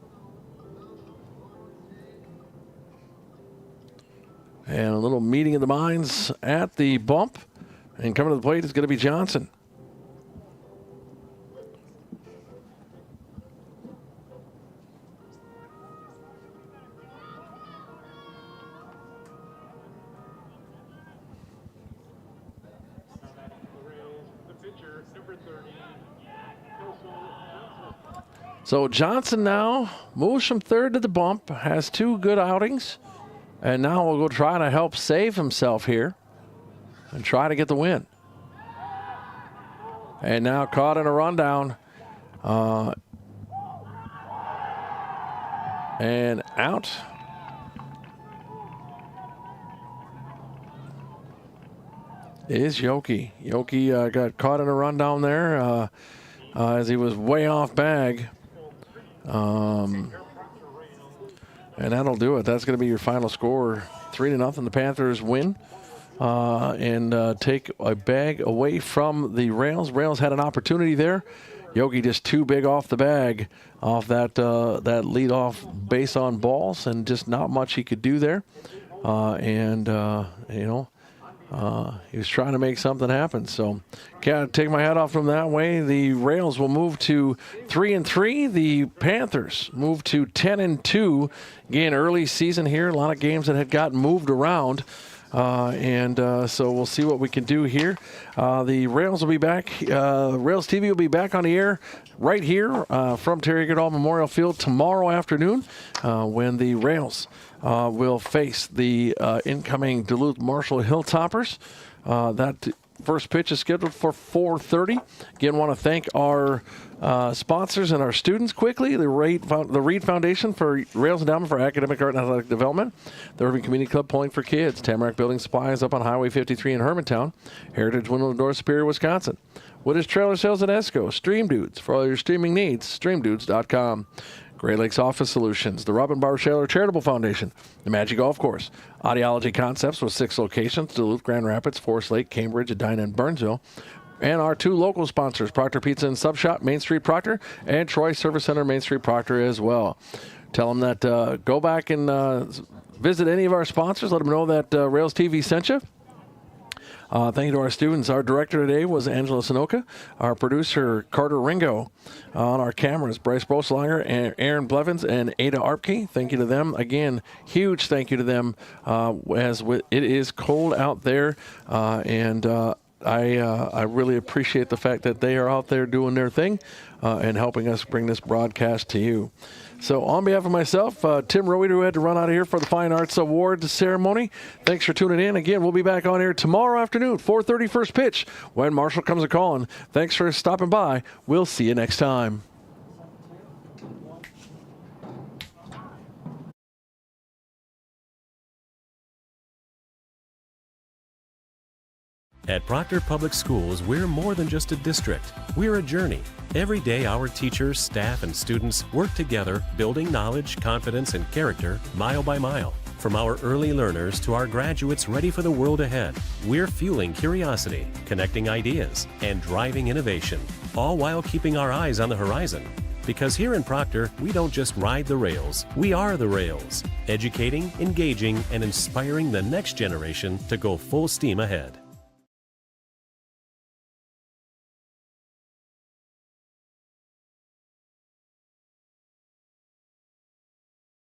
And a little meeting of the minds at the bump. And coming to the plate is going to be Johnson. So Johnson now moves from third to the bump, has 2 good outings, and now will go try to help save himself here and try to get the win. And now caught in a rundown. And out. Is Yoki. Yoki got caught in a rundown there as he was way off bag. And that'll do it. That's going to be your final score. 3-0. The Panthers win and take a bag away from the Rails. Rails had an opportunity there. Yogi just too big off the bag, off that that leadoff base on balls, and just not much he could do there. He was trying to make something happen. So can't take my hat off from that way. The Rails will move to 3-3. The Panthers move to 10-2. Again, early season here. A lot of games that had gotten moved around. So we'll see what we can do here. The Rails will be back. Rails TV will be back on the air right here from Terry Goodall Memorial Field tomorrow afternoon when the Rails will face the incoming Duluth Marshall Hilltoppers. That first pitch is scheduled for 4:30. Again, want to thank our sponsors and our students quickly. The Reed Foundation for Rails Endowment for Academic, Art, and Athletic Development. The Irving Community Club Pulling for Kids. Tamarack Building Supplies up on Highway 53 in Hermantown. Heritage Window and Door, Superior, Wisconsin. What is Trailer Sales at ESCO? Stream Dudes. For all your streaming needs, streamdudes.com. Great Lakes Office Solutions, the Robin Barber Shaler Charitable Foundation, the Magic Golf Course, Audiology Concepts with 6 locations, Duluth, Grand Rapids, Forest Lake, Cambridge, Edina, and Burnsville. And our 2 local sponsors, Proctor Pizza and Sub Shop, Main Street Proctor, and Troy Service Center, Main Street Proctor as well. Tell them that go back and visit any of our sponsors. Let them know that Rails TV sent you. Thank you to our students. Our director today was Angela Sanoka. Our producer, Carter Ringo. On our cameras, Bryce Broselanger and Aaron Blevins and Ada Arpke. Thank you to them. Again, huge thank you to them it is cold out there. I really appreciate the fact that they are out there doing their thing and helping us bring this broadcast to you. So on behalf of myself, Tim Roeder, who had to run out of here for the Fine Arts Awards ceremony, thanks for tuning in. Again, we'll be back on air tomorrow afternoon, 4:30 first pitch, when Marshall comes a-calling. Thanks for stopping by. We'll see you next time.
At Proctor Public Schools, we're more than just a district. We're a journey. Every day, our teachers, staff, and students work together, building knowledge, confidence, and character mile by mile. From our early learners to our graduates ready for the world ahead, we're fueling curiosity, connecting ideas, and driving innovation, all while keeping our eyes on the horizon. Because here in Proctor, we don't just ride the rails, we are the rails, educating, engaging, and inspiring the next generation to go full steam ahead.